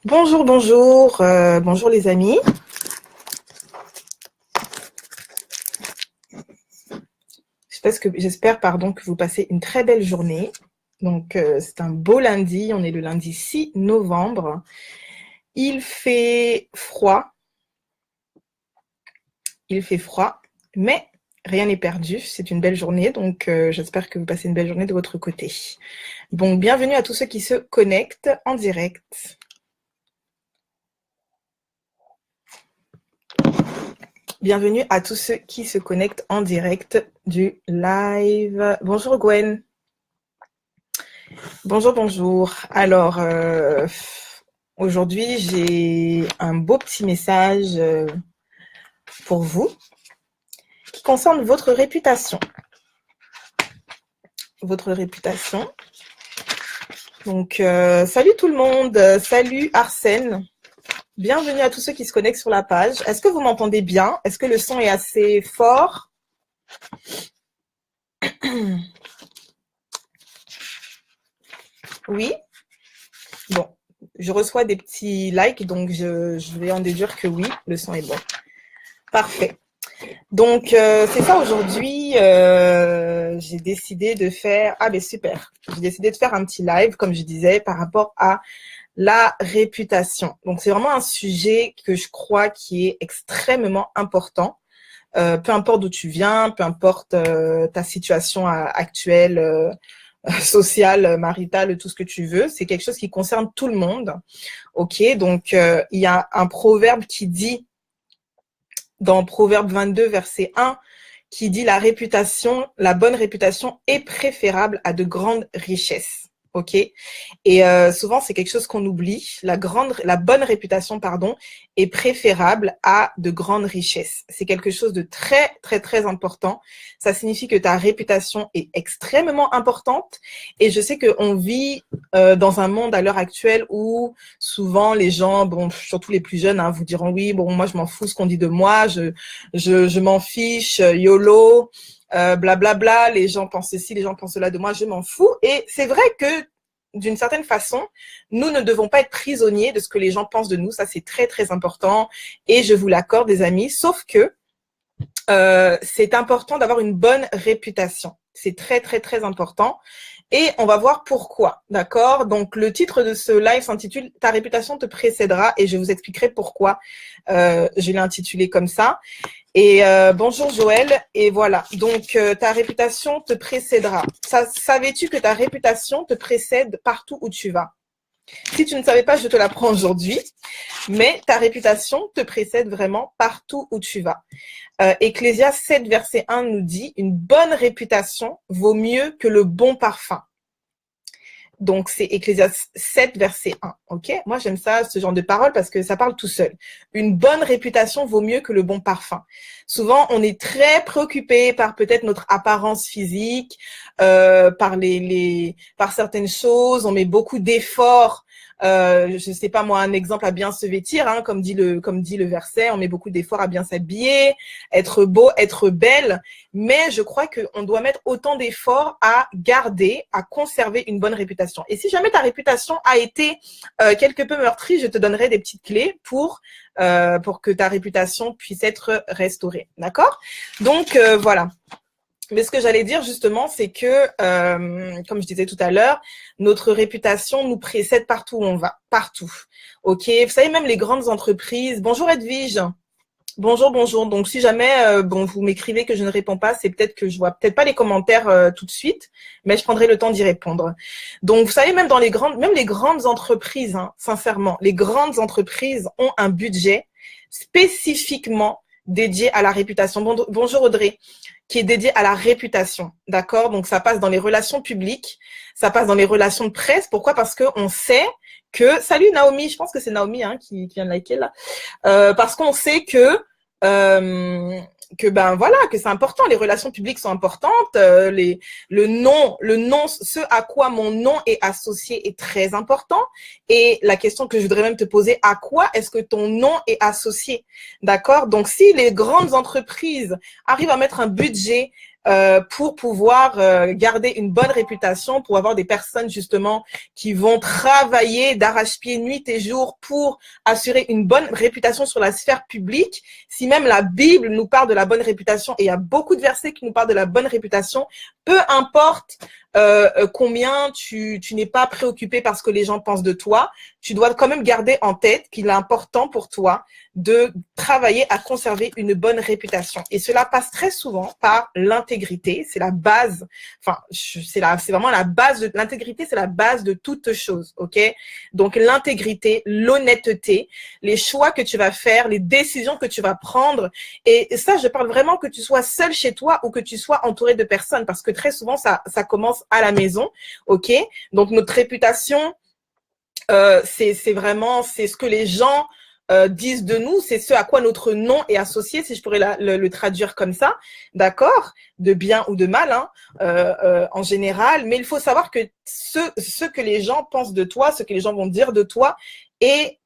Bonjour, bonjour, bonjour les amis. J'espère que vous passez une très belle journée. Donc, c'est un beau lundi. On est le lundi 6 novembre. Il fait froid. Mais rien n'est perdu. C'est une belle journée. Donc, j'espère que vous passez une belle journée de votre côté. Bon, bienvenue à tous ceux qui se connectent en direct. Bienvenue à tous ceux qui se connectent en direct du live. Bonjour Gwen. Bonjour, bonjour. Alors, aujourd'hui, j'ai un beau petit message pour vous qui concerne votre réputation. Votre réputation. Donc, salut tout le monde. Salut Arsène. Bienvenue à tous ceux qui se connectent sur la page. Est-ce que vous m'entendez bien? Est-ce que le son est assez fort? Oui? Bon, je reçois des petits likes, donc je vais en déduire que oui, le son est bon. Parfait. Donc, c'est ça aujourd'hui, j'ai décidé de faire... Ah ben super, j'ai décidé de faire un petit live, comme je disais, par rapport à la réputation. Donc, c'est vraiment un sujet que je crois qui est extrêmement important. Peu importe d'où tu viens, peu importe ta situation actuelle, sociale, maritale, tout ce que tu veux, c'est quelque chose qui concerne tout le monde. Ok, donc il y a un proverbe qui dit, dans Proverbe 22, verset 1, qui dit la bonne réputation est préférable à de grandes richesses. Ok, et souvent c'est quelque chose qu'on oublie. La bonne réputation, pardon, est préférable à de grandes richesses. C'est quelque chose de très très très important. Ça signifie que ta réputation est extrêmement importante. Et je sais qu'on vit dans un monde à l'heure actuelle où souvent les gens, bon, surtout les plus jeunes, vous diront oui, bon, moi je m'en fous ce qu'on dit de moi, je m'en fiche, YOLO. Blablabla, les gens pensent ceci, les gens pensent cela de moi, je m'en fous. Et c'est vrai que d'une certaine façon, nous ne devons pas être prisonniers de ce que les gens pensent de nous. Ça, c'est très, très important. Et je vous l'accorde, les amis. Sauf que c'est important d'avoir une bonne réputation. C'est très, très, très important. Et on va voir pourquoi, d'accord? Donc, le titre de ce live s'intitule « Ta réputation te précédera » et je vous expliquerai pourquoi je l'ai intitulé comme ça. Et bonjour Joël, et voilà, donc ta réputation te précédera. Savais-tu que ta réputation te précède partout où tu vas? Si tu ne savais pas, je te l'apprends aujourd'hui, mais ta réputation te précède vraiment partout où tu vas. Ecclésias 7, verset 1 nous dit « Une bonne réputation vaut mieux que le bon parfum ». Donc, c'est Ecclésias 7, verset 1. Ok? Moi, j'aime ça, ce genre de parole, parce que ça parle tout seul. Une bonne réputation vaut mieux que le bon parfum. Souvent, on est très préoccupé par peut-être notre apparence physique, par certaines choses. On met beaucoup d'efforts. Je sais pas moi, un exemple à bien se vêtir, comme dit le verset. On met beaucoup d'efforts à bien s'habiller, être beau, être belle. Mais je crois qu'on doit mettre autant d'efforts à garder, à conserver une bonne réputation. Et si jamais ta réputation a été quelque peu meurtrie, je te donnerai des petites clés pour que ta réputation puisse être restaurée. D'accord? Donc, voilà. Mais ce que j'allais dire justement, c'est que, comme je disais tout à l'heure, notre réputation nous précède partout où on va, partout. Ok, vous savez, même les grandes entreprises. Bonjour Edwige. Bonjour, bonjour. Donc, si jamais vous m'écrivez que je ne réponds pas, c'est peut-être que je vois peut-être pas les commentaires tout de suite, mais je prendrai le temps d'y répondre. Donc, vous savez, même les grandes entreprises, sincèrement, les grandes entreprises ont un budget spécifiquement dédié à la réputation. Bonjour Audrey, qui est dédié à la réputation, d'accord? Donc, ça passe dans les relations publiques, ça passe dans les relations de presse. Pourquoi? Parce que on sait que... Salut Naomi, je pense que c'est Naomi qui vient de liker là. Parce qu'on sait que que c'est important, les relations publiques sont importantes, le nom, ce à quoi mon nom est associé est très important. Et la question que je voudrais même te poser, à quoi est-ce que ton nom est associé? D'accord? Donc, si les grandes entreprises arrivent à mettre un budget pour pouvoir garder une bonne réputation, pour avoir des personnes justement qui vont travailler d'arrache-pied nuit et jour pour assurer une bonne réputation sur la sphère publique. Si même la Bible nous parle de la bonne réputation, et il y a beaucoup de versets qui nous parlent de la bonne réputation, peu importe combien tu n'es pas préoccupé par ce que les gens pensent de toi, tu dois quand même garder en tête qu'il est important pour toi de travailler à conserver une bonne réputation. Et cela passe très souvent par l'intégrité. C'est la base. Enfin, c'est vraiment la base de l'intégrité. C'est la base de toute chose. OK? Donc, l'intégrité, l'honnêteté, les choix que tu vas faire, les décisions que tu vas prendre. Et ça, je parle vraiment que tu sois seul chez toi ou que tu sois entouré de personnes, parce que très souvent, ça commence à la maison. OK? Donc, notre réputation, c'est ce que les gens disent de nous, c'est ce à quoi notre nom est associé, si je pourrais le traduire comme ça, d'accord, de bien ou de mal, hein, en général. Mais il faut savoir que ce que les gens pensent de toi, ce que les gens vont dire de toi, et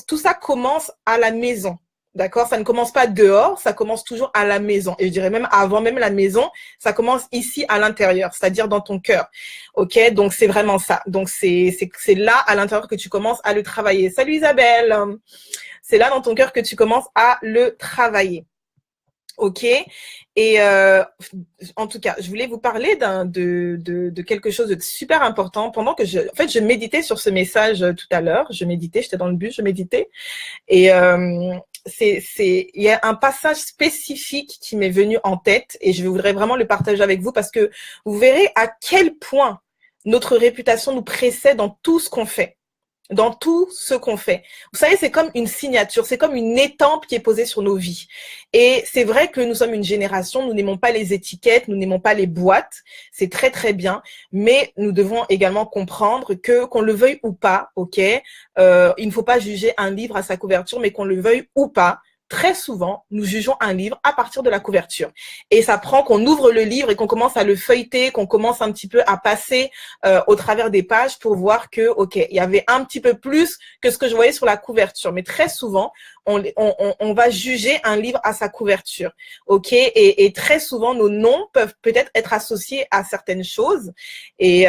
tout ça commence à la maison. D'accord, ça ne commence pas dehors, ça commence toujours à la maison. Et je dirais même avant même la maison, ça commence ici à l'intérieur, c'est-à-dire dans ton cœur. Ok, donc c'est vraiment ça. Donc c'est là à l'intérieur que tu commences à le travailler. Salut Isabelle. C'est là dans ton cœur que tu commences à le travailler. Ok. Et en tout cas, je voulais vous parler de quelque chose de super important. Pendant que je méditais sur ce message tout à l'heure. J'étais dans le bus, je méditais. Et il y a un passage spécifique qui m'est venu en tête et je voudrais vraiment le partager avec vous parce que vous verrez à quel point notre réputation nous précède dans tout ce qu'on fait. Dans tout ce qu'on fait. Vous savez, c'est comme une signature, c'est comme une étampe qui est posée sur nos vies. Et c'est vrai que nous sommes une génération, nous n'aimons pas les étiquettes, nous n'aimons pas les boîtes, c'est très très bien, mais nous devons également comprendre que qu'on le veuille ou pas, ok, il ne faut pas juger un livre à sa couverture, mais qu'on le veuille ou pas, très souvent, nous jugeons un livre à partir de la couverture. Et ça prend qu'on ouvre le livre et qu'on commence à le feuilleter, qu'on commence un petit peu à passer au travers des pages pour voir que, ok, il y avait un petit peu plus que ce que je voyais sur la couverture. Mais très souvent, on va juger un livre à sa couverture, ok. Et très souvent, nos noms peuvent peut-être être associés à certaines choses, et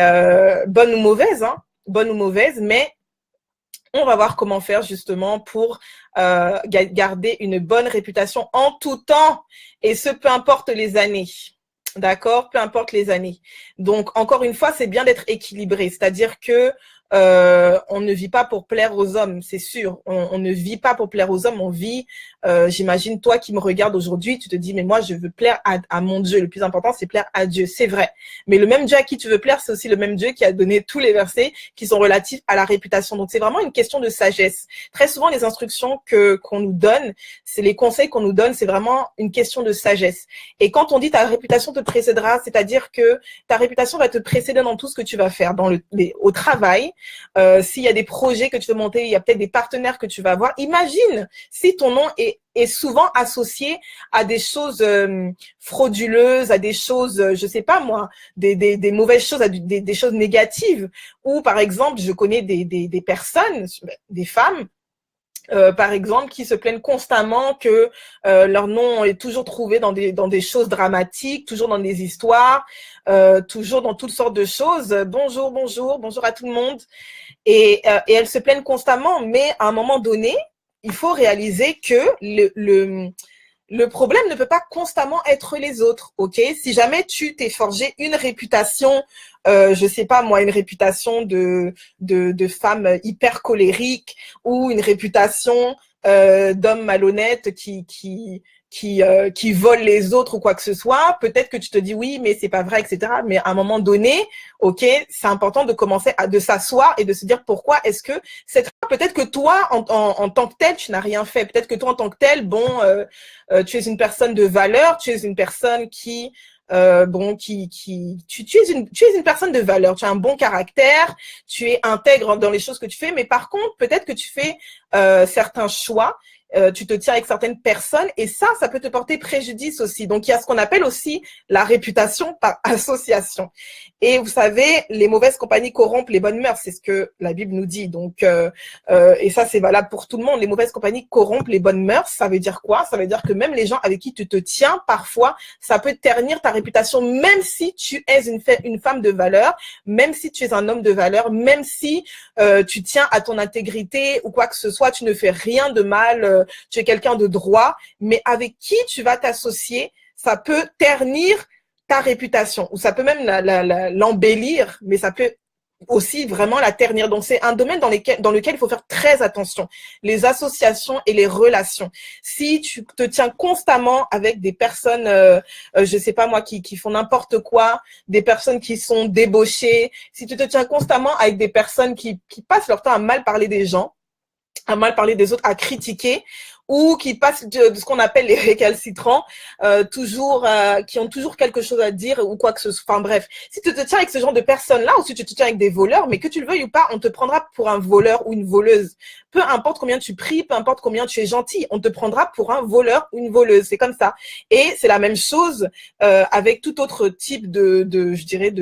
bonnes ou mauvaises, hein, bonnes ou mauvaises, mais on va voir comment faire justement pour garder une bonne réputation en tout temps, et ce, peu importe les années. D'accord? Peu importe les années. Donc, encore une fois, c'est bien d'être équilibré. C'est-à-dire que on ne vit pas pour plaire aux hommes, c'est sûr. On ne vit pas pour plaire aux hommes, on vit, j'imagine, toi qui me regardes aujourd'hui, tu te dis, mais moi, je veux plaire à mon Dieu. Le plus important, c'est plaire à Dieu. C'est vrai. Mais le même Dieu à qui tu veux plaire, c'est aussi le même Dieu qui a donné tous les versets qui sont relatifs à la réputation. Donc, c'est vraiment une question de sagesse. Très souvent, les instructions qu'on nous donne, c'est les conseils qu'on nous donne, c'est vraiment une question de sagesse. Et quand on dit ta réputation te précédera, c'est-à-dire que ta réputation va te précéder dans tout ce que tu vas faire, au travail. S'il y a des projets que tu veux monter, il y a peut-être des partenaires que tu vas avoir. Imagine si ton nom est souvent associé à des choses frauduleuses, à des choses, je sais pas moi, des mauvaises choses, à des choses négatives. Ou par exemple, je connais des personnes, des femmes, par exemple, qui se plaignent constamment que leur nom est toujours trouvé dans des choses dramatiques, toujours dans des histoires, toujours dans toutes sortes de choses. Bonjour à tout le monde. Et elles se plaignent constamment, mais à un moment donné, il faut réaliser que le problème ne peut pas constamment être les autres, ok? Si jamais tu t'es forgé une réputation, je sais pas moi, une réputation de femme hyper colérique, ou une réputation d'homme malhonnête qui vole les autres ou quoi que ce soit, peut-être que tu te dis oui, mais c'est pas vrai, etc. Mais à un moment donné, ok, c'est important de commencer de s'asseoir et de se dire pourquoi est-ce que peut-être que toi en tant que tel tu n'as rien fait, peut-être que toi en tant que tel, tu es une personne de valeur, tu es une personne qui tu es une personne de valeur, tu as un bon caractère, tu es intègre dans les choses que tu fais, mais par contre peut-être que tu fais certains choix tu te tiens avec certaines personnes et ça peut te porter préjudice aussi. Donc, il y a ce qu'on appelle aussi la réputation par association. Et vous savez, les mauvaises compagnies corrompent les bonnes mœurs, c'est ce que la Bible nous dit. Donc, et ça, c'est valable pour tout le monde. Les mauvaises compagnies corrompent les bonnes mœurs. Ça veut dire quoi? Ça veut dire que même les gens avec qui tu te tiens, parfois, ça peut ternir ta réputation, même si tu es une femme de valeur, même si tu es un homme de valeur, même si tu tiens à ton intégrité ou quoi que ce soit, tu ne fais rien de mal, tu es quelqu'un de droit, mais avec qui tu vas t'associer, ça peut ternir ta réputation, ou ça peut même l'embellir, mais ça peut aussi vraiment la ternir. Donc, c'est un domaine dans lequel il faut faire très attention. Les associations et les relations. Si tu te tiens constamment avec des personnes, je sais pas moi, qui font n'importe quoi, des personnes qui sont débauchées, si tu te tiens constamment avec des personnes qui passent leur temps à mal parler des gens, à mal parler des autres, à critiquer, ou qui passent de ce qu'on appelle les récalcitrants, qui ont toujours quelque chose à dire ou quoi que ce soit. Enfin bref, si tu te tiens avec ce genre de personnes-là, ou si tu te tiens avec des voleurs, mais que tu le veuilles ou pas, on te prendra pour un voleur ou une voleuse. Peu importe combien tu pries, peu importe combien tu es gentil, on te prendra pour un voleur ou une voleuse. C'est comme ça. Et c'est la même chose avec tout autre type je dirais,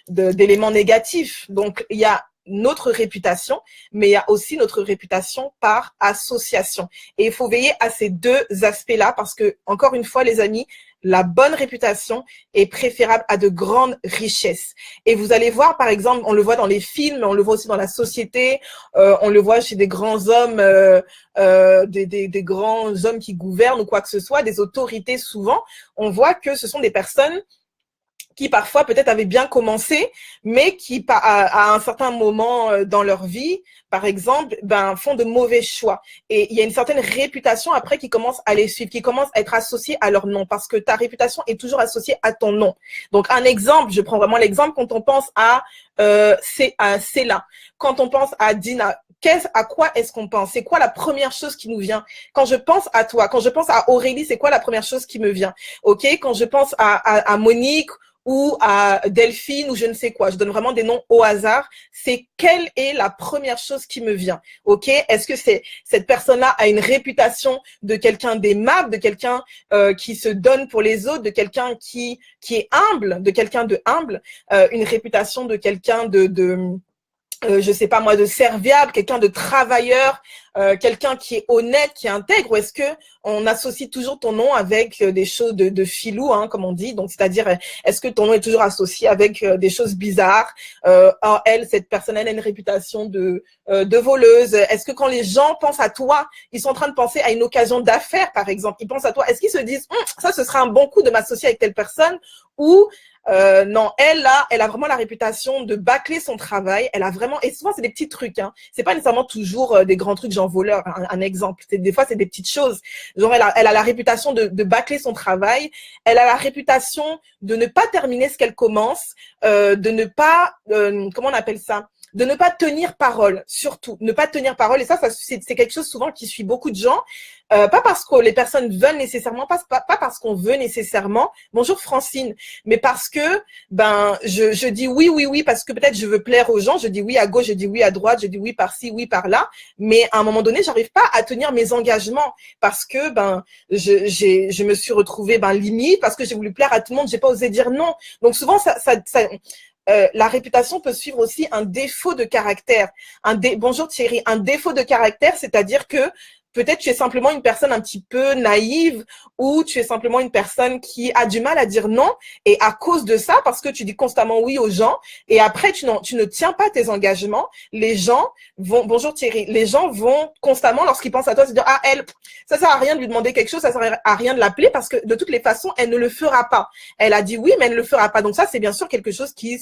d'éléments négatifs. Donc, il y a notre réputation, mais il y a aussi notre réputation par association. Et il faut veiller à ces deux aspects-là parce que, encore une fois, les amis, la bonne réputation est préférable à de grandes richesses. Et vous allez voir, par exemple, on le voit dans les films, mais on le voit aussi dans la société, on le voit chez des grands hommes, des grands hommes qui gouvernent ou quoi que ce soit, des autorités souvent, on voit que ce sont des personnes qui parfois peut-être avaient bien commencé, mais qui à un certain moment dans leur vie, par exemple, font de mauvais choix. Et il y a une certaine réputation après qui commence à les suivre, qui commence à être associée à leur nom, parce que ta réputation est toujours associée à ton nom. Donc un exemple, je prends vraiment l'exemple quand on pense à Céla, quand on pense à Dina. À quoi est-ce qu'on pense? C'est quoi la première chose qui nous vient? Quand je pense à toi, quand je pense à Aurélie, c'est quoi la première chose qui me vient? Ok, quand je pense à Monique ou à Delphine ou je ne sais quoi, je donne vraiment des noms au hasard, c'est quelle est la première chose qui me vient? Ok, est-ce que cette personne-là a une réputation de quelqu'un d'aimable, de quelqu'un qui se donne pour les autres, de quelqu'un qui est humble, de quelqu'un de humble, une réputation de quelqu'un je sais pas moi, de serviable, quelqu'un de travailleur, quelqu'un qui est honnête, qui est intègre, ou est-ce que on associe toujours ton nom avec des choses de filou, hein, comme on dit, donc c'est-à-dire est-ce que ton nom est toujours associé avec des choses bizarres, cette personne elle a une réputation de voleuse, est-ce que quand les gens pensent à toi, ils sont en train de penser à une occasion d'affaires par exemple, ils pensent à toi, est-ce qu'ils se disent ça ce sera un bon coup de m'associer avec telle personne, ou non, elle a vraiment la réputation de bâcler son travail. Elle a vraiment, et souvent c'est des petits trucs, hein. C'est pas nécessairement toujours des grands trucs genre voleur. Un exemple, des fois c'est des petites choses. Genre elle a la réputation de bâcler son travail. Elle a la réputation de ne pas terminer ce qu'elle commence, de ne pas, comment on appelle ça? De ne pas tenir parole, surtout ne pas tenir parole. Et ça c'est quelque chose souvent qui suit beaucoup de gens. Pas parce que les personnes veulent nécessairement, pas parce qu'on veut nécessairement. Bonjour Francine, mais parce que je dis oui parce que peut-être je veux plaire aux gens. Je dis oui à gauche, je dis oui à droite, je dis oui par-ci, oui par-là. Mais à un moment donné, j'arrive pas à tenir mes engagements parce que je me suis retrouvée limite parce que j'ai voulu plaire à tout le monde. J'ai pas osé dire non. Donc souvent la réputation peut suivre aussi un défaut de caractère. Bonjour Thierry, un défaut de caractère, c'est-à-dire que peut-être tu es simplement une personne un petit peu naïve ou tu es simplement une personne qui a du mal à dire non et à cause de ça, parce que tu dis constamment oui aux gens et après tu ne tiens pas tes engagements, les gens vont, bonjour Thierry, les gens vont constamment lorsqu'ils pensent à toi se dire elle, ça sert à rien de lui demander quelque chose, ça sert à rien de l'appeler parce que de toutes les façons elle ne le fera pas. Elle a dit oui mais elle ne le fera pas. Donc ça c'est bien sûr quelque chose qui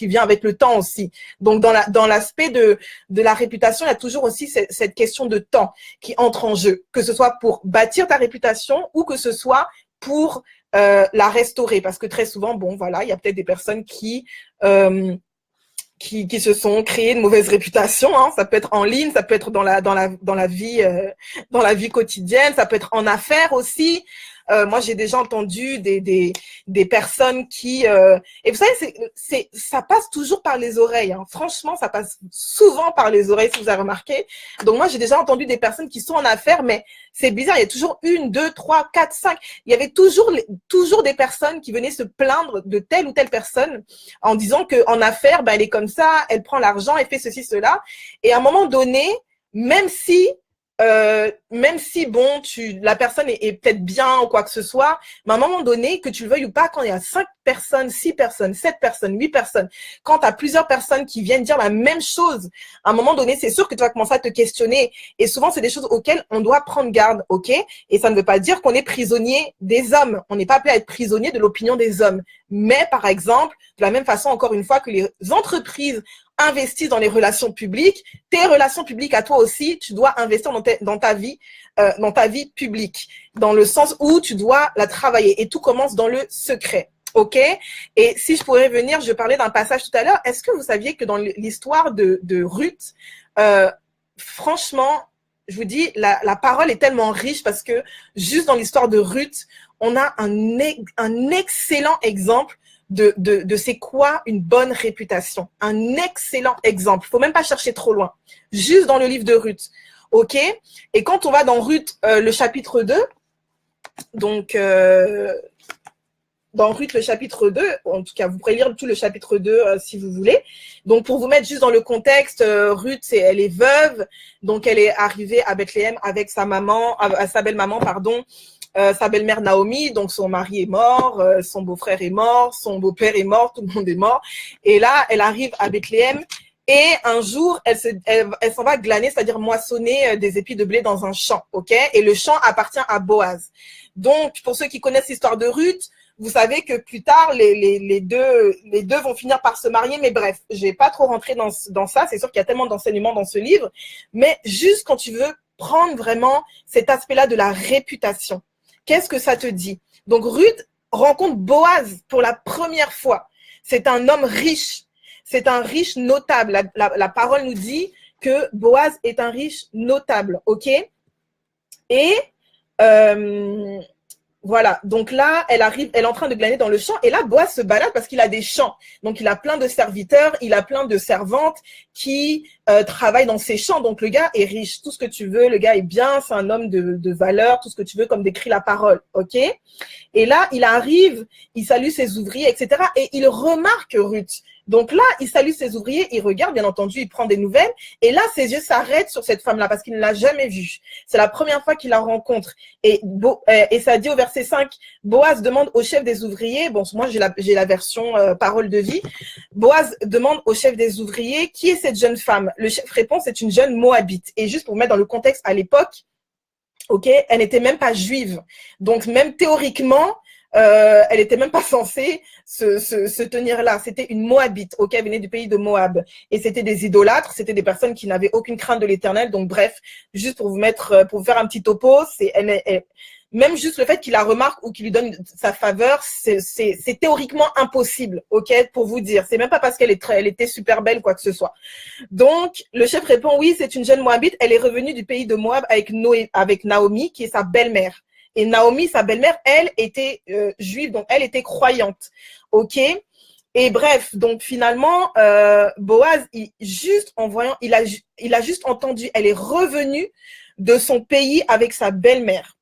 vient avec le temps aussi. Donc dans l'aspect de la réputation, il y a toujours aussi cette question de temps qui entre en jeu, que ce soit pour bâtir ta réputation ou que ce soit pour la restaurer, parce que très souvent, il y a peut-être des personnes qui se sont créées une mauvaise réputation, hein. Ça peut être en ligne, ça peut être dans la vie quotidienne, ça peut être en affaires aussi. Moi, j'ai déjà entendu des personnes qui… et vous savez, ça passe toujours par les oreilles. Hein. Franchement, ça passe souvent par les oreilles, si vous avez remarqué. Donc, moi, j'ai déjà entendu des personnes qui sont en affaires, mais c'est bizarre. Il y a toujours 1, 2, 3, 4, 5. Il y avait toujours des personnes qui venaient se plaindre de telle ou telle personne en disant qu'en affaires, ben, elle est comme ça, elle prend l'argent, elle fait ceci, cela. Et à un moment donné, même si bon, la personne est peut-être bien ou quoi que ce soit, mais à un moment donné, que tu le veuilles ou pas, quand il y a 5 personnes, 6 personnes, 7 personnes, 8 personnes, quand tu as plusieurs personnes qui viennent dire la même chose, à un moment donné, c'est sûr que tu vas commencer à te questionner. Et souvent, c'est des choses auxquelles on doit prendre garde, ok? Et ça ne veut pas dire qu'on est prisonnier des hommes. On n'est pas appelé à être prisonnier de l'opinion des hommes. Mais par exemple, de la même façon, encore une fois, que les entreprises investissent dans les relations publiques, tes relations publiques à toi aussi, tu dois investir dans ta vie publique, dans le sens où tu dois la travailler. Et tout commence dans le secret. Ok? Et si je pourrais venir, je parlais d'un passage tout à l'heure. Est-ce que vous saviez que dans l'histoire de Ruth, franchement, je vous dis, la parole est tellement riche parce que juste dans l'histoire de Ruth, on a un excellent exemple de c'est quoi une bonne réputation. Un excellent exemple. Faut même pas chercher trop loin. Juste dans le livre de Ruth. Ok? Et quand on va dans Ruth, le chapitre 2, donc, dans Ruth, le chapitre 2, en tout cas, vous pourrez lire tout le chapitre 2 si vous voulez. Donc, pour vous mettre juste dans le contexte, Ruth, elle est veuve, donc elle est arrivée à Bethléem avec sa maman, sa belle-maman, pardon, sa belle-mère Naomi, donc son mari est mort, son beau-frère est mort, son beau-père est mort, tout le monde est mort. Et là, elle arrive à Bethléem et un jour, elle s'en va glaner, c'est-à-dire moissonner des épis de blé dans un champ, ok? Et le champ appartient à Boaz. Donc, pour ceux qui connaissent l'histoire de Ruth, vous savez que plus tard, les deux vont finir par se marier, mais bref, je vais pas trop rentrer dans ça. C'est sûr qu'il y a tellement d'enseignements dans ce livre, mais juste quand tu veux prendre vraiment cet aspect-là de la réputation, qu'est-ce que ça te dit? Donc, Ruth rencontre Boaz pour la première fois. C'est un homme riche. C'est un riche notable. La parole nous dit que Boaz est un riche notable, ok? Et voilà, donc là, elle arrive, elle est en train de glaner dans le champ, et là, Boaz se balade parce qu'il a des champs. Donc, il a plein de serviteurs, il a plein de servantes qui travaillent dans ses champs. Donc, le gars est riche, tout ce que tu veux, le gars est bien, c'est un homme de valeur, tout ce que tu veux, comme décrit la parole, ok? Et là, il arrive, il salue ses ouvriers, etc. Et il remarque Ruth. Donc là, il salue ses ouvriers, il regarde, bien entendu, il prend des nouvelles. Et là, ses yeux s'arrêtent sur cette femme-là parce qu'il ne l'a jamais vue. C'est la première fois qu'il la rencontre. Et ça dit au verset 5, Boaz demande au chef des ouvriers, bon, moi j'ai la version parole de vie, Boaz demande au chef des ouvriers, qui est cette jeune femme? Le chef répond, c'est une jeune Moabite. Et juste pour mettre dans le contexte à l'époque, ok, elle n'était même pas juive. Donc même théoriquement, elle était même pas censée se tenir là. C'était une Moabite, ok, elle venait du pays de Moab. Et c'était des idolâtres, c'était des personnes qui n'avaient aucune crainte de l'Éternel. Donc bref, juste pour vous faire un petit topo, même juste le fait qu'il la remarque ou qu'il lui donne sa faveur, c'est théoriquement impossible, ok, pour vous dire. C'est même pas parce qu'elle était super belle, quoi que ce soit. Donc, le chef répond, oui, c'est une jeune Moabite, elle est revenue du pays de Moab avec Naomi, qui est sa belle-mère. Et Naomi, sa belle-mère, elle était juive, donc elle était croyante, ok. Et bref, donc finalement, Boaz, il a juste entendu, elle est revenue de son pays avec sa belle-mère.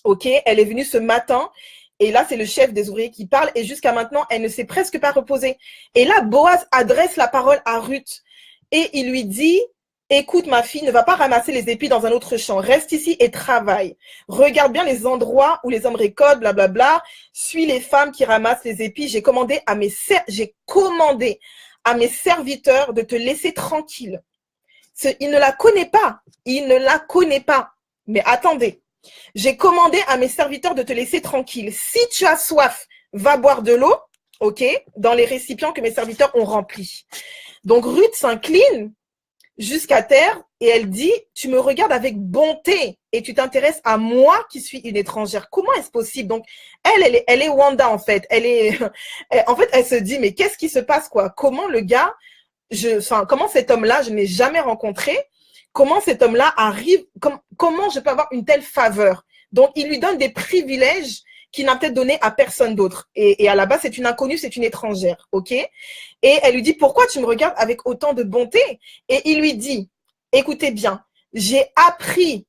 Ok, elle est venue ce matin et là, c'est le chef des ouvriers qui parle et jusqu'à maintenant, elle ne s'est presque pas reposée. Et là, Boaz adresse la parole à Ruth et il lui dit, écoute ma fille, ne va pas ramasser les épis dans un autre champ, reste ici et travaille. Regarde bien les endroits où les hommes récoltent, blablabla, suis les femmes qui ramassent les épis. J'ai commandé à mes serviteurs de te laisser tranquille. Il ne la connaît pas, mais attendez. J'ai commandé à mes serviteurs de te laisser tranquille. Si tu as soif, va boire de l'eau, ok, dans les récipients que mes serviteurs ont remplis. Donc, Ruth s'incline jusqu'à terre et elle dit, tu me regardes avec bonté et tu t'intéresses à moi qui suis une étrangère. Comment est-ce possible? Donc, elle est Wanda, en fait. En fait, elle se dit, mais qu'est-ce qui se passe, quoi? Comment le gars, comment cet homme-là, je n'ai jamais rencontré, comment cet homme-là arrive, comment je peux avoir une telle faveur? Donc, il lui donne des privilèges qu'il n'a peut-être donné à personne d'autre. Et à la base, c'est une inconnue, c'est une étrangère, ok? Et elle lui dit, pourquoi tu me regardes avec autant de bonté? Et il lui dit, écoutez bien, j'ai appris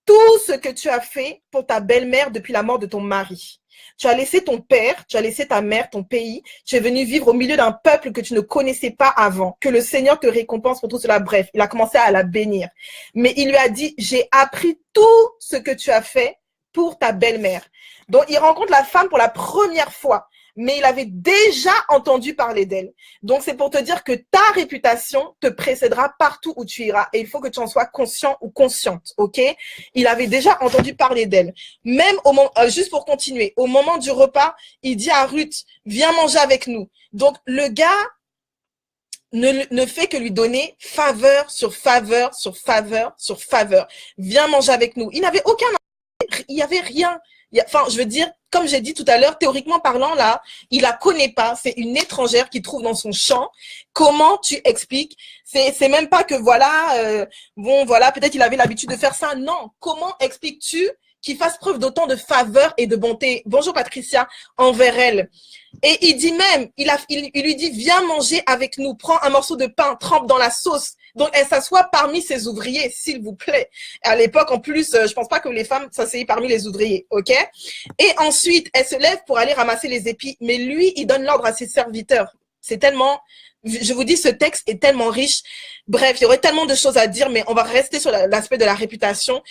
tout ce que tu as fait pour ta belle-mère depuis la mort de ton mari. Tu as laissé ton père, tu as laissé ta mère, ton pays. Tu es venu vivre au milieu d'un peuple que tu ne connaissais pas avant. Que le Seigneur te récompense pour tout cela. Bref, il a commencé à la bénir. Mais il lui a dit, j'ai appris tout ce que tu as fait pour ta belle-mère. Donc, il rencontre la femme pour la première fois, mais il avait déjà entendu parler d'elle. Donc, c'est pour te dire que ta réputation te précédera partout où tu iras. Et il faut que tu en sois conscient ou consciente, ok? Il avait déjà entendu parler d'elle. Même au moment, juste pour continuer, au moment du repas, il dit à Ruth, viens manger avec nous. Donc, le gars ne fait que lui donner faveur sur faveur sur faveur sur faveur. Viens manger avec nous. Il n'avait aucun, il n'y avait rien. Enfin, je veux dire, comme j'ai dit tout à l'heure, théoriquement parlant, là, il la connaît pas. C'est une étrangère qui trouve dans son champ. Comment tu expliques? C'est même pas que voilà, bon, voilà, peut-être il avait l'habitude de faire ça. Non. Comment expliques-tu qu'il fasse preuve d'autant de faveur et de bonté? Bonjour Patricia, envers elle. Et il dit même, il lui dit, viens manger avec nous, prends un morceau de pain, trempe dans la sauce. Donc, elle s'assoit parmi ses ouvriers, s'il vous plaît. À l'époque, en plus, je pense pas que les femmes s'asseyaient parmi les ouvriers, ok? Et ensuite, elle se lève pour aller ramasser les épis. Mais lui, il donne l'ordre à ses serviteurs. C'est tellement, je vous dis, ce texte est tellement riche. Bref, il y aurait tellement de choses à dire, mais on va rester sur l'aspect de la réputation.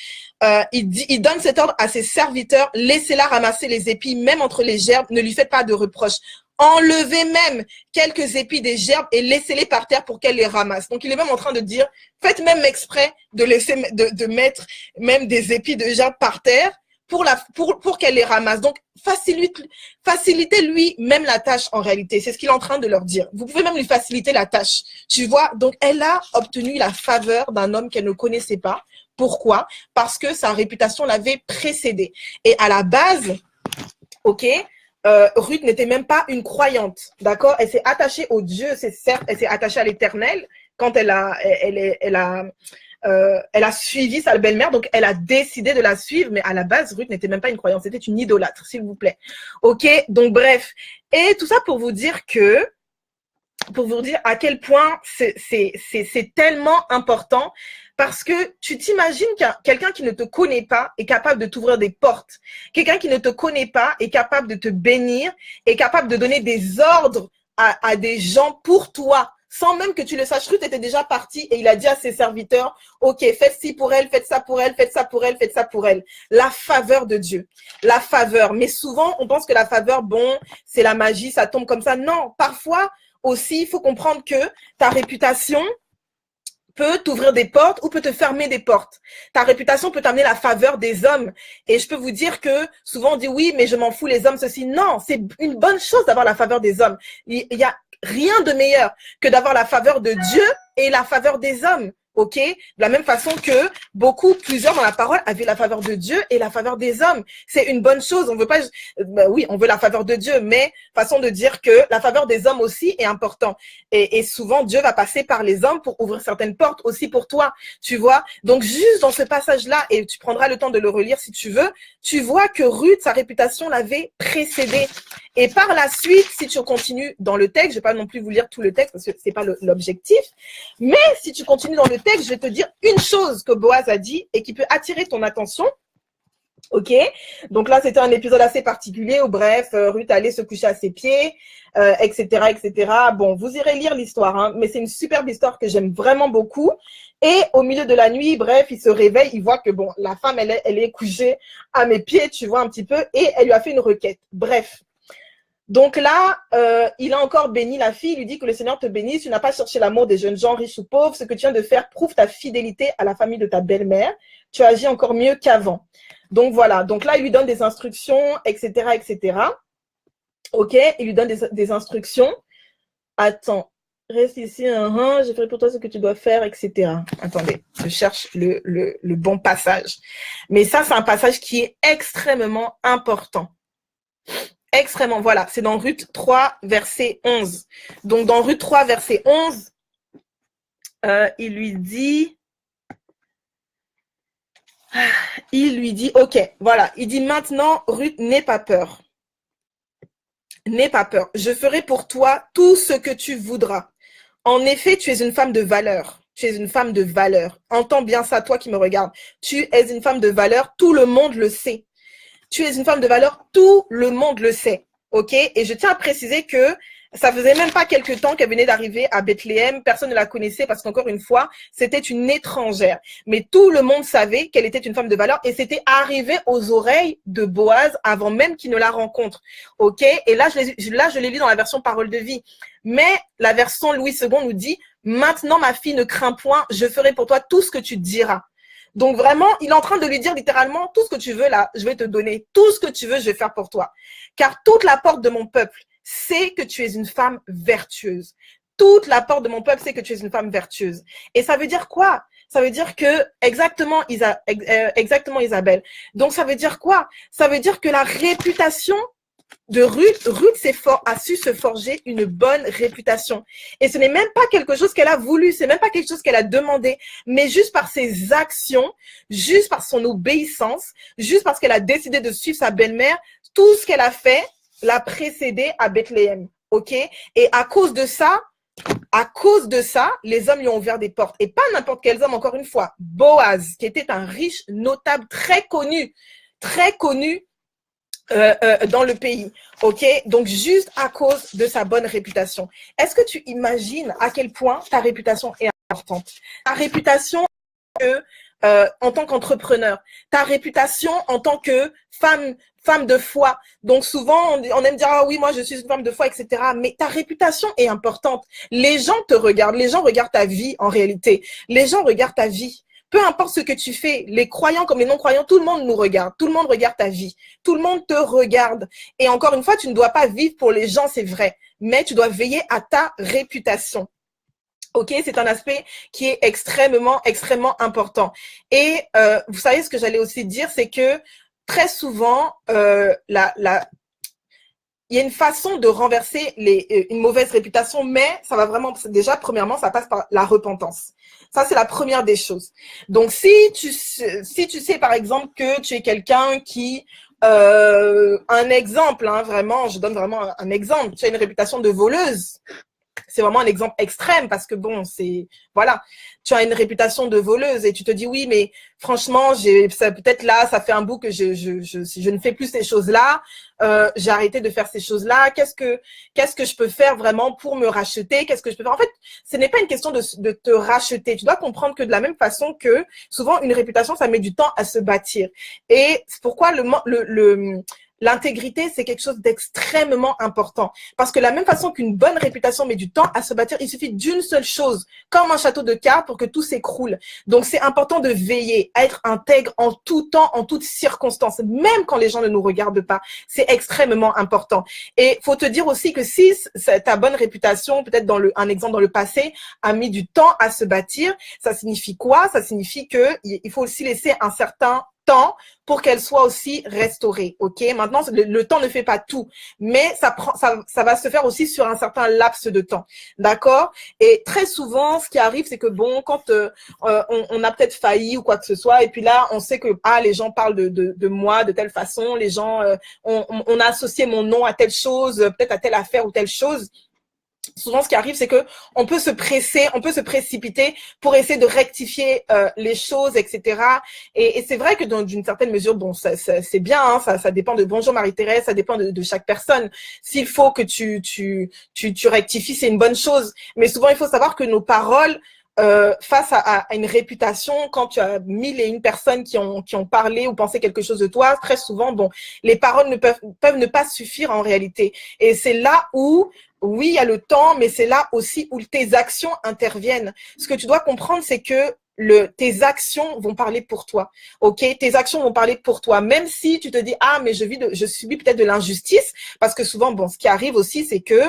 Il donne cet ordre à ses serviteurs, laissez-la ramasser les épis, même entre les gerbes, ne lui faites pas de reproches. Enlevez même quelques épis des gerbes et laissez-les par terre pour qu'elle les ramasse. Donc, il est même en train de dire, faites même exprès de laisser, de mettre même des épis de gerbes par terre pour qu'elle les ramasse. Donc, facilitez-lui même la tâche en réalité. C'est ce qu'il est en train de leur dire. Vous pouvez même lui faciliter la tâche. Tu vois, donc elle a obtenu la faveur d'un homme qu'elle ne connaissait pas. Pourquoi? Parce que sa réputation l'avait précédée. Et à la base, ok, Ruth n'était même pas une croyante, d'accord? Elle s'est attachée au Dieu, c'est certes, elle s'est attachée à l'Éternel quand elle a suivi sa belle-mère, donc elle a décidé de la suivre, mais à la base, Ruth n'était même pas une croyante, c'était une idolâtre, s'il vous plaît. Ok, donc bref. Et tout ça pour vous dire à quel point c'est tellement important. Parce que tu t'imagines quelqu'un qui ne te connaît pas est capable de t'ouvrir des portes. Quelqu'un qui ne te connaît pas est capable de te bénir, est capable de donner des ordres à des gens pour toi, sans même que tu le saches. Ruth était déjà partie et il a dit à ses serviteurs, ok, faites ci pour elle, faites ça pour elle, faites ça pour elle, faites ça pour elle. La faveur de Dieu, la faveur. Mais souvent, on pense que la faveur, bon, c'est la magie, ça tombe comme ça. Non, parfois aussi, il faut comprendre que ta réputation peut t'ouvrir des portes ou peut te fermer des portes. Ta réputation peut t'amener la faveur des hommes. Et je peux vous dire que souvent on dit oui, mais je m'en fous les hommes, ceci. Non, c'est une bonne chose d'avoir la faveur des hommes. Il y a rien de meilleur que d'avoir la faveur de Dieu et la faveur des hommes. Ok, de la même façon que plusieurs dans la parole avaient la faveur de Dieu et la faveur des hommes. C'est une bonne chose. On veut pas, oui, on veut la faveur de Dieu, mais façon de dire que la faveur des hommes aussi est important. Et souvent Dieu va passer par les hommes pour ouvrir certaines portes aussi pour toi. Tu vois. Donc juste dans ce passage-là, et tu prendras le temps de le relire si tu veux, tu vois que Ruth, sa réputation l'avait précédée. Et par la suite, si tu continues dans le texte, je vais pas non plus vous lire tout le texte parce que c'est pas l'objectif, mais si tu continues dans le texte, je vais te dire une chose que Boaz a dit et qui peut attirer ton attention. Ok, donc là c'était un épisode assez particulier où bref, Ruth allait se coucher à ses pieds, etc., etc. Bon, vous irez lire l'histoire, hein, mais c'est une superbe histoire que j'aime vraiment beaucoup. Et au milieu de la nuit, bref, il se réveille, il voit que bon, la femme elle est couchée à mes pieds, tu vois un petit peu, et elle lui a fait une requête. Bref. Donc là, il a encore béni la fille, il lui dit que le Seigneur te bénisse, tu n'as pas cherché l'amour des jeunes gens riches ou pauvres, ce que tu viens de faire prouve ta fidélité à la famille de ta belle-mère, tu agis encore mieux qu'avant. Donc voilà, donc là, il lui donne des instructions, etc., etc. Ok, il lui donne des instructions. Attends, reste ici, j'ai fait pour toi ce que tu dois faire, etc. Attendez, je cherche le bon passage. Mais ça, c'est un passage qui est extrêmement important. Extrêmement, voilà, c'est dans Ruth 3, verset 11. Donc, dans Ruth 3, verset 11, il lui dit, Il lui dit, ok, voilà. Il dit maintenant, Ruth, n'aie pas peur. N'aie pas peur. Je ferai pour toi tout ce que tu voudras. En effet, tu es une femme de valeur. Tu es une femme de valeur. Entends bien ça, toi qui me regardes. Tu es une femme de valeur. Tout le monde le sait. Tu es une femme de valeur. Tout le monde le sait. OK? Et je tiens à préciser que ça faisait même pas quelque temps qu'elle venait d'arriver à Bethléem. Personne ne la connaissait parce qu'encore une fois, c'était une étrangère. Mais tout le monde savait qu'elle était une femme de valeur et c'était arrivé aux oreilles de Boaz avant même qu'il ne la rencontre. OK? Et là, je l'ai lu dans la version Parole de vie. Mais la version Louis II nous dit, maintenant ma fille, ne crains point, je ferai pour toi tout ce que tu diras. Donc vraiment, il est en train de lui dire littéralement, tout ce que tu veux là, je vais te donner. Tout ce que tu veux, je vais faire pour toi. Car toute la porte de mon peuple sait que tu es une femme vertueuse. Toute la porte de mon peuple sait que tu es une femme vertueuse. Et ça veut dire quoi? Ça veut dire que, exactement Isabelle. Donc ça veut dire quoi? Ça veut dire que la réputation de Ruth a su se forger une bonne réputation. Et ce n'est même pas quelque chose qu'elle a voulu, c'est même pas quelque chose qu'elle a demandé, mais juste par ses actions, juste par son obéissance, juste parce qu'elle a décidé de suivre sa belle-mère, tout ce qu'elle a fait l'a précédée à Bethléem. OK? Et à cause de ça, les hommes lui ont ouvert des portes. Et pas n'importe quels hommes, encore une fois. Boaz, qui était un riche notable très connu dans le pays, ok? Donc, juste à cause de sa bonne réputation. Est-ce que tu imagines à quel point ta réputation est importante? Ta réputation en tant qu'entrepreneur, ta réputation en tant que femme de foi. Donc, souvent, on aime dire, ah oui, moi, je suis une femme de foi, etc. Mais ta réputation est importante. Les gens te regardent, les gens regardent ta vie en réalité. Les gens regardent ta vie. Peu importe ce que tu fais, les croyants comme les non-croyants, tout le monde nous regarde. Tout le monde regarde ta vie. Tout le monde te regarde. Et encore une fois, tu ne dois pas vivre pour les gens, c'est vrai. Mais tu dois veiller à ta réputation. OK, c'est un aspect qui est extrêmement important. Et vous savez, ce que j'allais aussi dire, c'est que très souvent, il y a une façon de renverser une mauvaise réputation, mais ça va vraiment, déjà, premièrement, ça passe par la repentance. Ça, c'est la première des choses. Donc, si tu sais, par exemple, que tu es quelqu'un qui, un exemple, hein, vraiment, je donne vraiment un exemple, tu as une réputation de voleuse. C'est vraiment un exemple extrême parce que bon, voilà, tu as une réputation de voleuse et tu te dis oui, mais franchement, peut-être là, ça fait un bout que je ne fais plus ces choses-là. J'ai arrêté de faire ces choses-là. Qu'est-ce que je peux faire vraiment pour me racheter? Qu'est-ce que je peux faire? En fait, ce n'est pas une question de te racheter. Tu dois comprendre que de la même façon que souvent une réputation, ça met du temps à se bâtir. Et c'est pourquoi l'intégrité, c'est quelque chose d'extrêmement important. Parce que de la même façon qu'une bonne réputation met du temps à se bâtir, il suffit d'une seule chose, comme un château de cartes, pour que tout s'écroule. Donc, c'est important de veiller à être intègre en tout temps, en toutes circonstances, même quand les gens ne nous regardent pas. C'est extrêmement important. Et faut te dire aussi que si ta bonne réputation, peut-être un exemple dans le passé, a mis du temps à se bâtir, ça signifie quoi? Ça signifie que il faut aussi laisser un certain temps pour qu'elle soit aussi restaurée. OK? Maintenant, le temps ne fait pas tout, mais ça va se faire aussi sur un certain laps de temps. D'accord? Et très souvent, ce qui arrive, c'est que bon, quand on a peut-être failli ou quoi que ce soit, et puis là, on sait que les gens parlent de moi de telle façon, les gens, on a associé mon nom à telle chose, peut-être à telle affaire ou telle chose. Souvent, ce qui arrive, c'est que on peut se précipiter pour essayer de rectifier les choses, etc. Et c'est vrai que d'une certaine mesure, bon, c'est bien, hein, ça dépend de bonjour Marie-Thérèse, ça dépend de chaque personne. S'il faut que tu rectifies, c'est une bonne chose. Mais souvent, il faut savoir que nos paroles face à une réputation, quand tu as 1001 personnes qui ont parlé ou pensé quelque chose de toi, très souvent, bon, les paroles peuvent ne pas suffire en réalité. Et c'est là où, oui, il y a le temps, mais c'est là aussi où tes actions interviennent. Ce que tu dois comprendre, c'est que tes actions vont parler pour toi. OK? Tes actions vont parler pour toi. Même si tu te dis, mais je subis peut-être de l'injustice, parce que souvent, bon, ce qui arrive aussi, c'est que,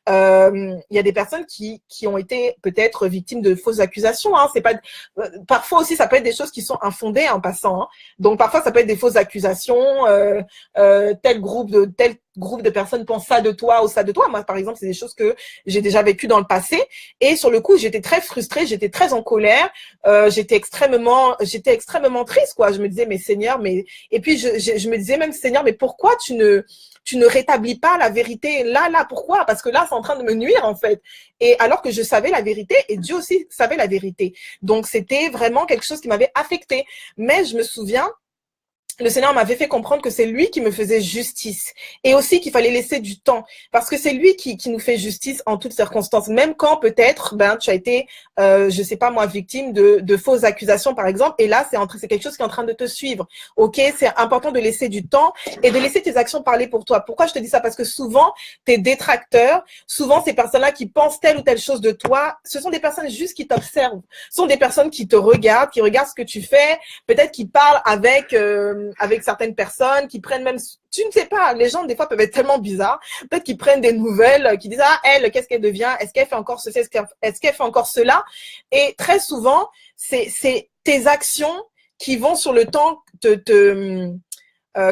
il y a des personnes qui ont été peut-être victimes de fausses accusations, hein. C'est pas, parfois aussi, ça peut être des choses qui sont infondées en passant, hein. Donc, parfois, ça peut être des fausses accusations, tel groupe groupe de personnes pense ça de toi ou ça de toi. Moi, par exemple, c'est des choses que j'ai déjà vécues dans le passé. Et sur le coup, j'étais très frustrée, j'étais très en colère, j'étais extrêmement triste, quoi. Je me disais, mais Seigneur, mais et puis je me disais même, Seigneur, mais pourquoi tu ne rétablis pas la vérité là, pourquoi? Parce que là, c'est en train de me nuire, en fait. Et alors que je savais la vérité, et Dieu aussi savait la vérité. Donc, c'était vraiment quelque chose qui m'avait affectée. Mais je me souviens, le Seigneur m'avait fait comprendre que c'est lui qui me faisait justice et aussi qu'il fallait laisser du temps parce que c'est lui qui nous fait justice en toutes circonstances, même quand peut-être tu as été je sais pas moi victime de fausses accusations par exemple, et là c'est quelque chose qui est en train de te suivre. OK, c'est important de laisser du temps et de laisser tes actions parler pour toi. Pourquoi je te dis ça? Parce que souvent tes détracteurs, souvent ces personnes-là qui pensent telle ou telle chose de toi, ce sont des personnes juste qui t'observent. Ce sont des personnes qui te regardent, qui regardent ce que tu fais, peut-être qui parlent avec certaines personnes, qui prennent même, tu ne sais pas, les gens des fois peuvent être tellement bizarres, peut-être qu'ils prennent des nouvelles, qui disent ah elle, qu'est-ce qu'elle devient, est-ce qu'elle fait encore ceci, est-ce qu'elle fait encore cela, et très souvent c'est tes actions qui vont sur le temps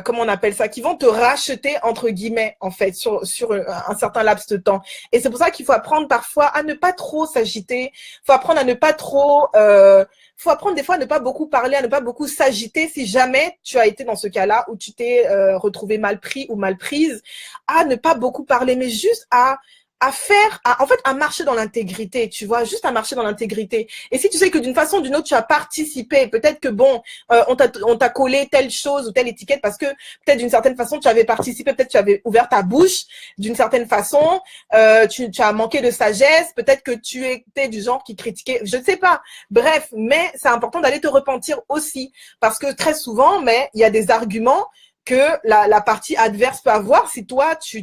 comment on appelle ça, qui vont te racheter entre guillemets en fait sur un certain laps de temps. Et c'est pour ça qu'il faut apprendre parfois à ne pas trop s'agiter, faut apprendre à ne pas trop faut apprendre des fois à ne pas beaucoup parler, à ne pas beaucoup s'agiter si jamais tu as été dans ce cas-là où tu t'es retrouvé mal pris ou mal prise, à ne pas beaucoup parler, mais juste à marcher dans l'intégrité, tu vois, juste à marcher dans l'intégrité. Et si tu sais que d'une façon ou d'une autre, tu as participé, peut-être que bon, on t'a collé telle chose ou telle étiquette parce que peut-être d'une certaine façon, tu avais participé, peut-être tu avais ouvert ta bouche d'une certaine façon, tu as manqué de sagesse, peut-être que tu étais du genre qui critiquait, je ne sais pas. Bref, mais c'est important d'aller te repentir aussi parce que très souvent, mais il y a des arguments que la partie adverse peut avoir si toi tu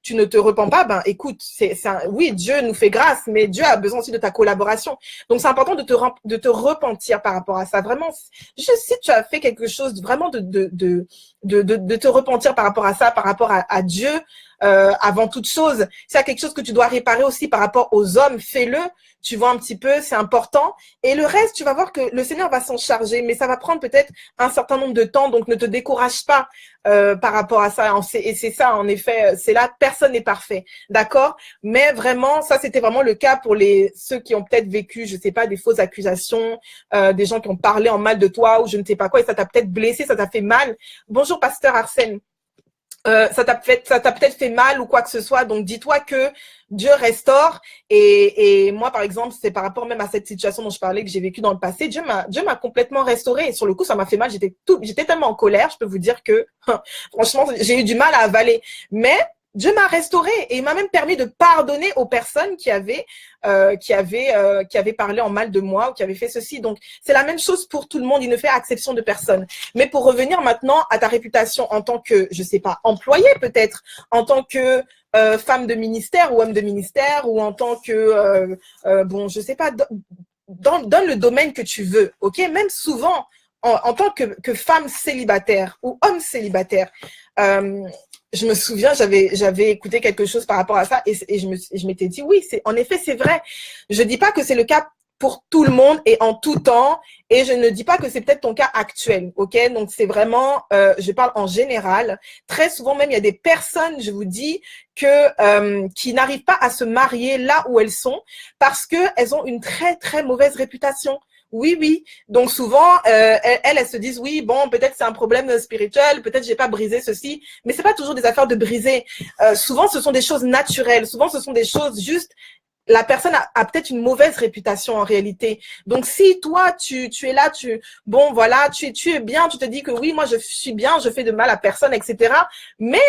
ne te repens pas. Ben écoute, oui, Dieu nous fait grâce, mais Dieu a besoin aussi de ta collaboration. Donc c'est important de te repentir par rapport à ça. Vraiment, juste si tu as fait quelque chose vraiment de te repentir par rapport à ça, par rapport à Dieu, avant toute chose. S'il y a quelque chose que tu dois réparer aussi par rapport aux hommes, fais-le. Tu vois un petit peu, c'est important. Et le reste, tu vas voir que le Seigneur va s'en charger, mais ça va prendre peut-être un certain nombre de temps, donc ne te décourage pas par rapport à ça. Et c'est ça, en effet, c'est là, personne n'est parfait, d'accord? Mais vraiment, ça, c'était vraiment le cas pour ceux qui ont peut-être vécu, je sais pas, des fausses accusations, des gens qui ont parlé en mal de toi ou je ne sais pas quoi, et ça t'a peut-être blessé, ça t'a fait mal. Bonjour, pasteur Arsène. Ça t'a peut-être fait mal ou quoi que ce soit, donc dis-toi que Dieu restaure et moi par exemple c'est par rapport même à cette situation dont je parlais que j'ai vécu dans le passé, Dieu m'a complètement restaurée et sur le coup ça m'a fait mal, j'étais tellement en colère, je peux vous dire que franchement j'ai eu du mal à avaler, mais Dieu m'a restaurée et il m'a même permis de pardonner aux personnes qui avaient parlé en mal de moi ou qui avaient fait ceci. Donc, c'est la même chose pour tout le monde. Il ne fait exception de personne. Mais pour revenir maintenant à ta réputation en tant que, je sais pas, employé peut-être, en tant que femme de ministère ou homme de ministère ou en tant que, bon, je sais pas, donne le domaine que tu veux, ok? Même souvent, en tant que femme célibataire ou homme célibataire, je me souviens, j'avais écouté quelque chose par rapport à ça et je m'étais dit oui, en effet c'est vrai. Je dis pas que c'est le cas pour tout le monde et en tout temps et je ne dis pas que c'est peut-être ton cas actuel, ok? Donc c'est vraiment, je parle en général. Très souvent même il y a des personnes, je vous dis qui n'arrivent pas à se marier là où elles sont parce que elles ont une très très mauvaise réputation. Oui, oui. Donc souvent, elles se disent oui, bon, peut-être c'est un problème spirituel, peut-être j'ai pas brisé ceci, mais c'est pas toujours des affaires de briser. Souvent, ce sont des choses naturelles. Souvent, ce sont des choses juste. La personne a peut-être une mauvaise réputation en réalité. Donc si toi tu es là, bon voilà, tu es bien, tu te dis que oui, moi je suis bien, je fais de mal à personne, etc. Mais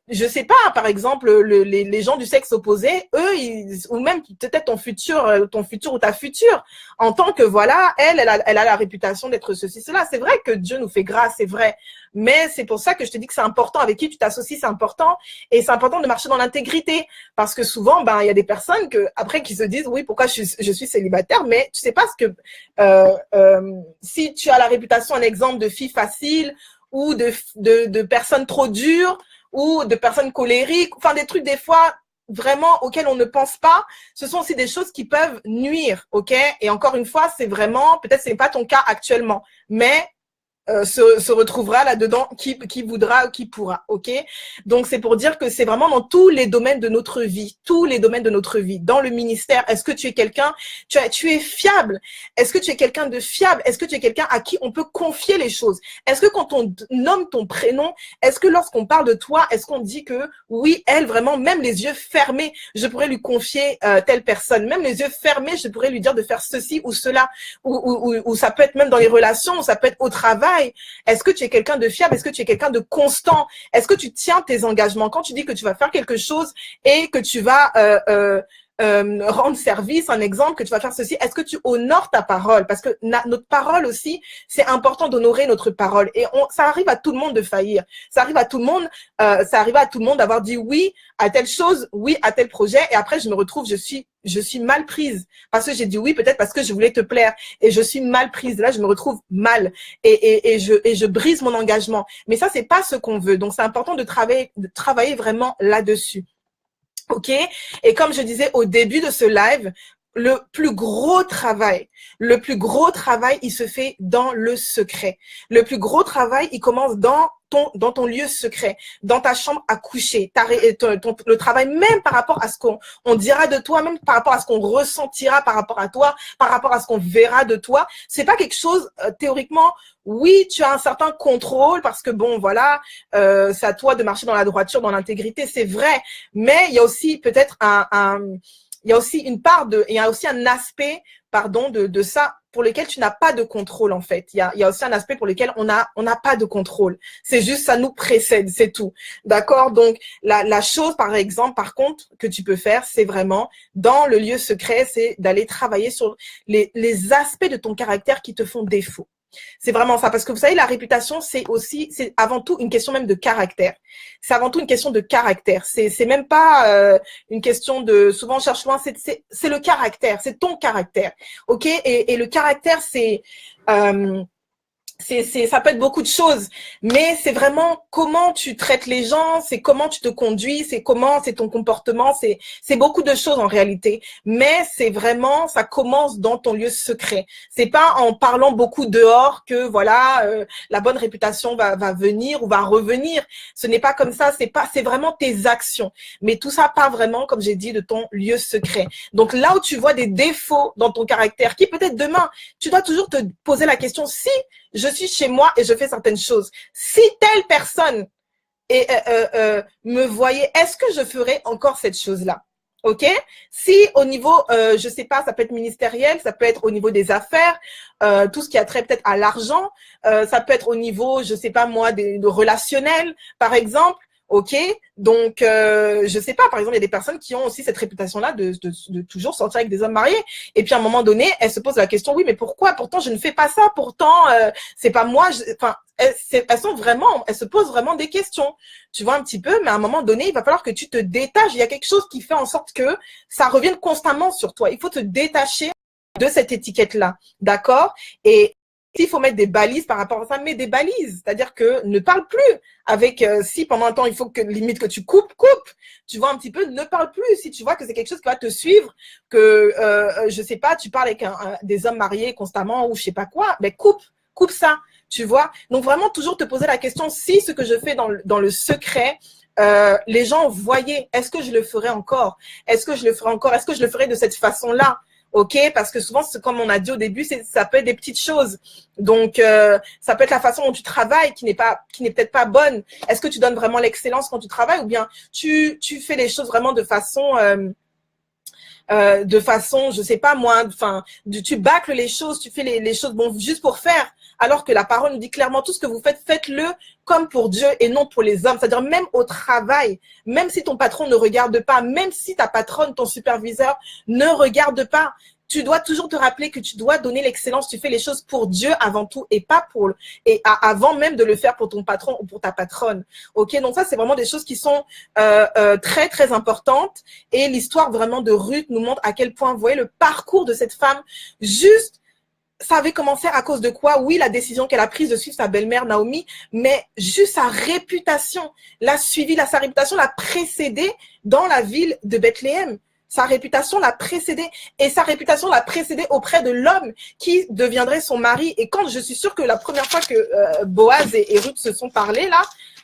je sais pas, par exemple, les gens du sexe opposé, eux, ou même peut-être ton futur ou ta future, en tant que voilà, elle a la réputation d'être ceci, cela. C'est vrai que Dieu nous fait grâce, c'est vrai. Mais c'est pour ça que je te dis que c'est important avec qui tu t'associes, c'est important. Et c'est important de marcher dans l'intégrité. Parce que souvent, ben, il y a des personnes après qui se disent, oui, pourquoi je suis célibataire, mais tu sais pas ce que, si tu as la réputation, un exemple de fille facile, ou de personnes trop dures, ou de personnes colériques, enfin des trucs des fois vraiment auxquels on ne pense pas, ce sont aussi des choses qui peuvent nuire, ok? Et encore une fois, c'est vraiment, peut-être ce n'est pas ton cas actuellement, mais se retrouvera là-dedans, qui voudra ou qui pourra, ok? Donc, c'est pour dire que c'est vraiment dans tous les domaines de notre vie, tous les domaines de notre vie. Dans le ministère, est-ce que tu es quelqu'un, tu es fiable? Est-ce que tu es quelqu'un de fiable? Est-ce que tu es quelqu'un à qui on peut confier les choses? Est-ce que quand on nomme ton prénom, est-ce que lorsqu'on parle de toi, est-ce qu'on dit que oui, elle, vraiment, même les yeux fermés, je pourrais lui confier telle personne. Même les yeux fermés, je pourrais lui dire de faire ceci ou cela. Ou ça peut être même dans les relations, ou ça peut être au travail. Est-ce que tu es quelqu'un de fiable? Est-ce que tu es quelqu'un de constant? Est-ce que tu tiens tes engagements? Quand tu dis que tu vas faire quelque chose et que tu vas rendre service, un exemple, que tu vas faire ceci, est-ce que tu honores ta parole? Parce que notre parole aussi, c'est important d'honorer notre parole. Et ça arrive à tout le monde de faillir. Ça arrive à tout le monde, d'avoir dit oui à telle chose, oui à tel projet, et après je me retrouve, je suis mal prise parce que j'ai dit oui, peut-être parce que je voulais te plaire, et je suis mal prise. Là, je me retrouve mal et je brise mon engagement. Mais ça, c'est pas ce qu'on veut. Donc, c'est important de travailler vraiment là-dessus. Ok? Et comme je disais au début de ce live, le plus gros travail, il se fait dans le secret. Le plus gros travail, il commence dans ton lieu secret, dans ta chambre à coucher, le travail même par rapport à ce qu'on dira de toi, même par rapport à ce qu'on ressentira par rapport à toi, par rapport à ce qu'on verra de toi. C'est pas quelque chose, théoriquement, oui, tu as un certain contrôle parce que bon, voilà, c'est à toi de marcher dans la droiture, dans l'intégrité, c'est vrai. Mais il y a aussi peut-être il y a aussi il y a aussi un aspect, pardon, de ça pour lequel tu n'as pas de contrôle, en fait. Il y a aussi un aspect pour lequel on n'a pas de contrôle. C'est juste, ça nous précède, c'est tout. D'accord? Donc, la chose, par exemple, par contre, que tu peux faire, c'est vraiment, dans le lieu secret, c'est d'aller travailler sur les aspects de ton caractère qui te font défaut. C'est vraiment ça, parce que vous savez, la réputation, c'est avant tout une question même de caractère. C'est avant tout une question de caractère. C'est même pas une question de, souvent on cherche loin, c'est le caractère, c'est ton caractère, ok? Et le caractère, ça peut être beaucoup de choses, mais c'est vraiment comment tu traites les gens, c'est comment tu te conduis, c'est ton comportement, c'est beaucoup de choses en réalité. Mais c'est vraiment, ça commence dans ton lieu secret. C'est pas en parlant beaucoup dehors que voilà, la bonne réputation va venir ou va revenir. Ce n'est pas comme ça, c'est vraiment tes actions. Mais tout ça part vraiment, comme j'ai dit, de ton lieu secret. Donc là où tu vois des défauts dans ton caractère, qui peut-être demain, tu dois toujours te poser la question, si je suis chez moi et je fais certaines choses. Si telle personne me voyait, est-ce que je ferais encore cette chose-là? Ok? Si au niveau, je sais pas, ça peut être ministériel, ça peut être au niveau des affaires, tout ce qui a trait peut-être à l'argent, ça peut être au niveau, je sais pas moi, de relationnel, par exemple. Ok, donc je sais pas, par exemple, il y a des personnes qui ont aussi cette réputation-là de toujours sortir avec des hommes mariés. Et puis à un moment donné, elles se posent la question, oui, mais pourquoi? Pourtant, je ne fais pas ça. Pourtant, c'est pas moi. Enfin, elles se posent vraiment des questions. Tu vois un petit peu, mais à un moment donné, il va falloir que tu te détaches. Il y a quelque chose qui fait en sorte que ça revienne constamment sur toi. Il faut te détacher de cette étiquette-là, d'accord? Et s'il faut mettre des balises par rapport à ça, mets des balises. C'est-à-dire que ne parle plus avec, si pendant un temps, il faut que limite que tu coupes. Tu vois un petit peu, ne parle plus. Si tu vois que c'est quelque chose qui va te suivre, que, je sais pas, tu parles avec des hommes mariés constamment ou je sais pas quoi, ben coupe ça, tu vois. Donc vraiment, toujours te poser la question, si ce que je fais dans le secret, les gens voyaient, est-ce que je le ferai encore? Est-ce que je le ferai de cette façon-là? Ok, parce que souvent, comme on a dit au début, ça peut être des petites choses. Donc, ça peut être la façon dont tu travailles qui n'est peut-être pas bonne. Est-ce que tu donnes vraiment l'excellence quand tu travailles ou bien tu fais les choses vraiment de façon, je sais pas moi, enfin, tu bâcles les choses, tu fais les choses bon juste pour faire. Alors que la parole nous dit clairement, tout ce que vous faites, faites-le comme pour Dieu et non pour les hommes. C'est-à-dire même au travail, même si ton patron ne regarde pas, même si ta patronne, ton superviseur ne regarde pas, tu dois toujours te rappeler que tu dois donner l'excellence. Tu fais les choses pour Dieu avant tout et pas avant même de le faire pour ton patron ou pour ta patronne. Ok, donc ça c'est vraiment des choses qui sont très très importantes. Et l'histoire vraiment de Ruth nous montre à quel point, vous voyez, le parcours de cette femme, juste, ça avait commencé à cause de quoi? Oui, la décision qu'elle a prise de suivre sa belle-mère Naomi, mais juste sa réputation l'a suivie, sa réputation l'a précédée dans la ville de Bethléem. Sa réputation l'a précédé et sa réputation l'a précédé auprès de l'homme qui deviendrait son mari. Et quand je suis sûre que la première fois que Boaz et Ruth se sont parlé là,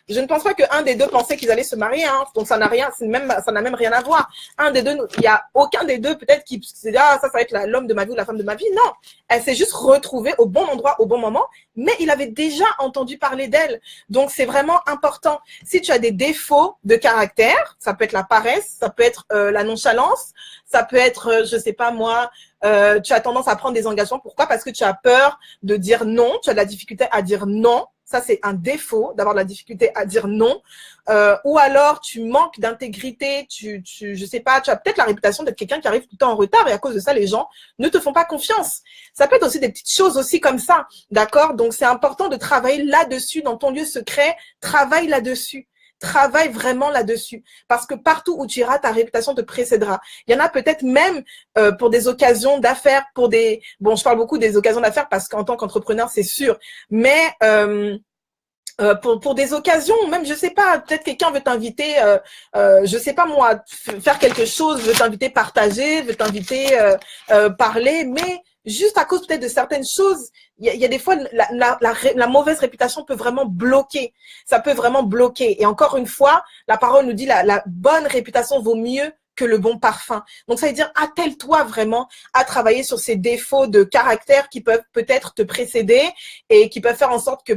je ne pense pas qu'un des deux pensait qu'ils allaient se marier, hein. Donc ça n'a même rien à voir. Un des deux, il y a aucun des deux peut-être qui s'est dit ça va être l'homme de ma vie ou la femme de ma vie. Non, elle s'est juste retrouvée au bon endroit, au bon moment. Mais il avait déjà entendu parler d'elle. Donc c'est vraiment important. Si tu as des défauts de caractère, ça peut être la paresse, ça peut être la nonchalance, ça peut être, je sais pas moi, tu as tendance à prendre des engagements. Pourquoi? Parce que tu as peur de dire non, tu as de la difficulté à dire non. Ça, c'est un défaut d'avoir de la difficulté à dire non. Ou alors, tu manques d'intégrité, je sais pas, tu as peut-être la réputation d'être quelqu'un qui arrive tout le temps en retard et à cause de ça, les gens ne te font pas confiance. Ça peut être aussi des petites choses aussi comme ça, d'accord? Donc, c'est important de travailler là-dessus, dans ton lieu secret, travaille là-dessus. Travaille vraiment là-dessus. Parce que partout où tu iras, ta réputation te précédera. Il y en a peut-être même pour des occasions d'affaires, bon, je parle beaucoup des occasions d'affaires parce qu'en tant qu'entrepreneur, c'est sûr. Mais pour des occasions, même, je sais pas, peut-être quelqu'un veut t'inviter, je sais pas moi, faire quelque chose, veut t'inviter partager, veut t'inviter parler, mais juste à cause peut-être de certaines choses, il y a des fois, la mauvaise réputation peut vraiment bloquer. Ça peut vraiment bloquer. Et encore une fois, la parole nous dit la bonne réputation vaut mieux que le bon parfum. Donc, ça veut dire, attelle-toi vraiment à travailler sur ces défauts de caractère qui peuvent peut-être te précéder et qui peuvent faire en sorte que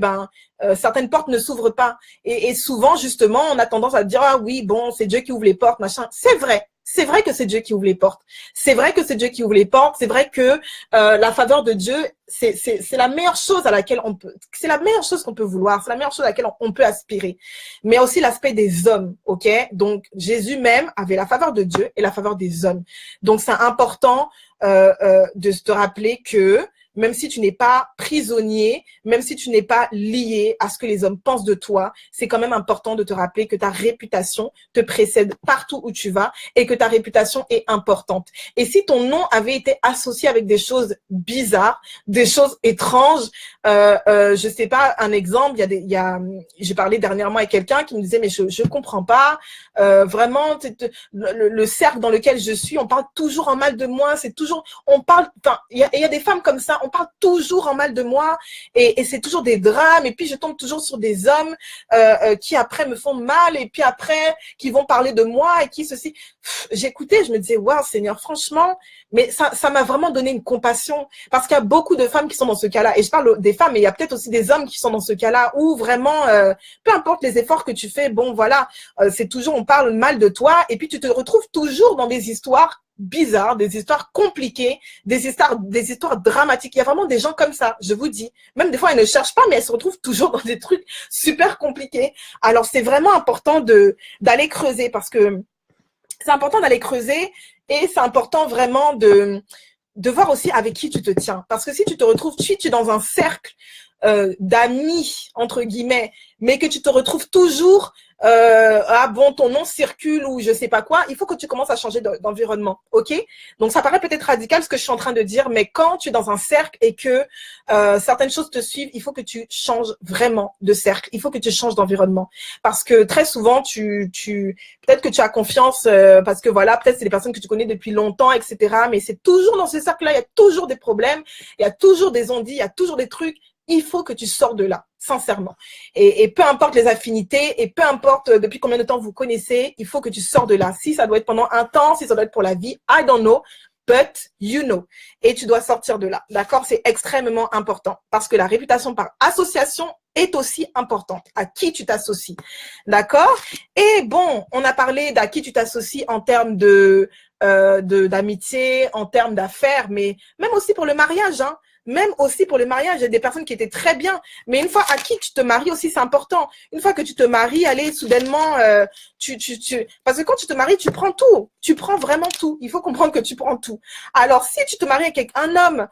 certaines portes ne s'ouvrent pas. Et souvent, justement, on a tendance à dire, ah oui, bon, c'est Dieu qui ouvre les portes, machin. C'est vrai. C'est vrai que c'est Dieu qui ouvre les portes. C'est vrai que c'est Dieu qui ouvre les portes. C'est vrai que la faveur de Dieu, c'est la meilleure chose à laquelle on peut, c'est la meilleure chose qu'on peut vouloir. C'est la meilleure chose à laquelle on peut aspirer. Mais aussi l'aspect des hommes, ok? Donc Jésus même avait la faveur de Dieu et la faveur des hommes. Donc c'est important de se rappeler que même si tu n'es pas prisonnier, même si tu n'es pas lié à ce que les hommes pensent de toi, c'est quand même important de te rappeler que ta réputation te précède partout où tu vas et que ta réputation est importante. Et si ton nom avait été associé avec des choses bizarres, des choses étranges, je sais pas, un exemple, j'ai parlé dernièrement avec quelqu'un qui me disait mais je comprends pas, vraiment le cercle dans lequel je suis, on parle toujours en mal de moi, c'est toujours, on parle, enfin, il y a des femmes comme ça, on parle toujours en mal de moi et c'est toujours des drames et puis je tombe toujours sur des hommes qui après me font mal et puis après qui vont parler de moi et qui ceci. J'écoutais, je me disais waouh Seigneur, franchement, mais ça m'a vraiment donné une compassion parce qu'il y a beaucoup de femmes qui sont dans ce cas-là et je parle des femmes mais il y a peut-être aussi des hommes qui sont dans ce cas-là où vraiment peu importe les efforts que tu fais, bon voilà, c'est toujours on parle mal de toi et puis tu te retrouves toujours dans des histoires bizarres, des histoires compliquées, des histoires dramatiques. Il y a vraiment des gens comme ça, je vous dis. Même des fois, elles ne cherchent pas, mais elles se retrouvent toujours dans des trucs super compliqués. Alors, c'est vraiment important d'aller creuser parce que c'est important d'aller creuser et c'est important vraiment de voir aussi avec qui tu te tiens. Parce que si tu te retrouves, tu es dans un cercle d'amis, entre guillemets, mais que tu te retrouves toujours ah bon, ton nom circule ou je sais pas quoi, il faut que tu commences à changer d'environnement, ok? Donc ça paraît peut-être radical ce que je suis en train de dire, mais quand tu es dans un cercle et que certaines choses te suivent, il faut que tu changes vraiment de cercle, il faut que tu changes d'environnement, parce que très souvent peut-être que tu as confiance parce que voilà, peut-être c'est des personnes que tu connais depuis longtemps, etc. Mais c'est toujours dans ce cercle-là, il y a toujours des problèmes, il y a toujours des ondits, il y a toujours des trucs. Il faut que tu sors de là, sincèrement. Et peu importe les affinités, et peu importe depuis combien de temps vous connaissez, il faut que tu sors de là. Si ça doit être pendant un temps, si ça doit être pour la vie, I don't know, but you know. Et tu dois sortir de là, d'accord? C'est extrêmement important parce que la réputation par association est aussi importante. À qui tu t'associes, d'accord? Et bon, on a parlé d'à qui tu t'associes en termes d'amitié, en termes d'affaires, mais même aussi pour le mariage, hein. Même aussi pour le mariage, il y a des personnes qui étaient très bien. Mais une fois à qui tu te maries aussi, c'est important. Une fois que tu te maries, allez, soudainement, parce que quand tu te maries, tu prends tout. Tu prends vraiment tout. Il faut comprendre que tu prends tout. Alors, si tu te maries avec un homme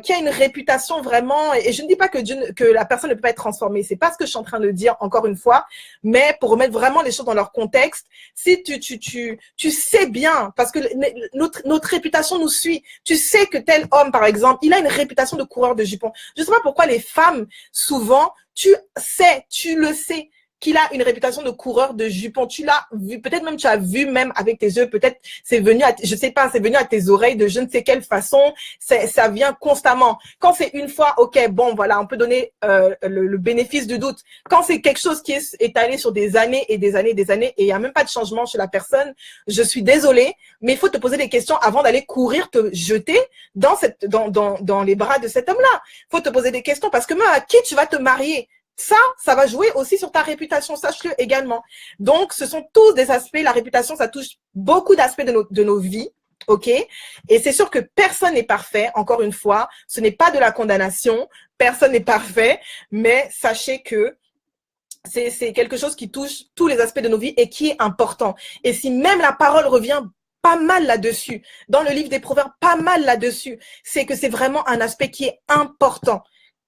qui a une réputation vraiment, et je ne dis pas que la personne ne peut pas être transformée. C'est pas ce que je suis en train de dire, encore une fois. Mais pour remettre vraiment les choses dans leur contexte, si tu sais bien, parce que notre réputation nous suit. Tu sais que tel homme, par exemple, il a une réputation de coureur de jupons. Je ne sais pas pourquoi les femmes, souvent, tu le sais qu'il a une réputation de coureur de jupons. Tu l'as vu, peut-être même tu as vu même avec tes yeux, peut-être c'est venu à, je sais pas, c'est venu à tes oreilles de je ne sais quelle façon, ça vient constamment. Quand c'est une fois, ok, bon, voilà, on peut donner le bénéfice du doute. Quand c'est quelque chose qui est étalé sur des années et des années et des années et il n'y a même pas de changement chez la personne, je suis désolée, mais il faut te poser des questions avant d'aller courir, te jeter dans les bras de cet homme-là. Il faut te poser des questions parce que même à qui tu vas te marier, ça va jouer aussi sur ta réputation, sache-le également. Donc, ce sont tous des aspects, la réputation, ça touche beaucoup d'aspects de nos vies, ok? Et c'est sûr que personne n'est parfait, encore une fois, ce n'est pas de la condamnation, personne n'est parfait, mais sachez que c'est quelque chose qui touche tous les aspects de nos vies et qui est important. Et si même la parole revient pas mal là-dessus, dans le livre des Proverbes, pas mal là-dessus, c'est que c'est vraiment un aspect qui est important.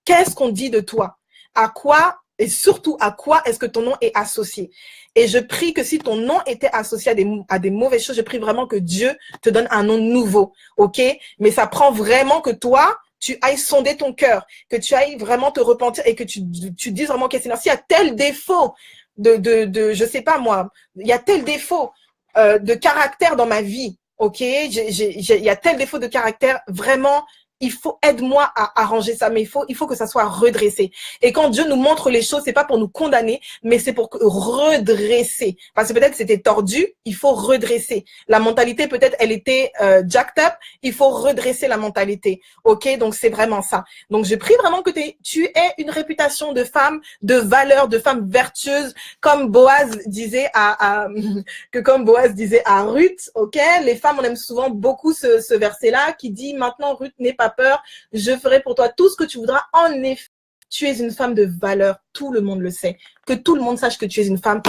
Qu'est-ce qu'on dit de toi? À quoi et surtout à quoi est-ce que ton nom est associé? Et je prie que si ton nom était associé à des mauvaises choses, je prie vraiment que Dieu te donne un nom nouveau, ok? Mais ça prend vraiment que toi, tu ailles sonder ton cœur, que tu ailles vraiment te repentir et que tu dises vraiment, ok, Seigneur, s'il y a tel défaut je sais pas moi, il y a tel défaut de caractère dans ma vie, ok? Il y a tel défaut de caractère, vraiment, il faut aide-moi à arranger ça, mais il faut que ça soit redressé. Et quand Dieu nous montre les choses, c'est pas pour nous condamner, mais c'est pour redresser. Parce que peut-être c'était tordu, il faut redresser. La mentalité, peut-être, elle était jacked up, il faut redresser la mentalité. Ok, donc c'est vraiment ça. Donc je prie vraiment que tu aies une réputation de femme de valeur, de femme vertueuse, comme Boaz disait comme Boaz disait à Ruth. Ok, les femmes, on aime souvent beaucoup ce verset-là qui dit maintenant Ruth n'est pas peur, je ferai pour toi tout ce que tu voudras. En effet, tu es une femme de valeur, tout le monde le sait. Que tout le monde sache que tu es une femme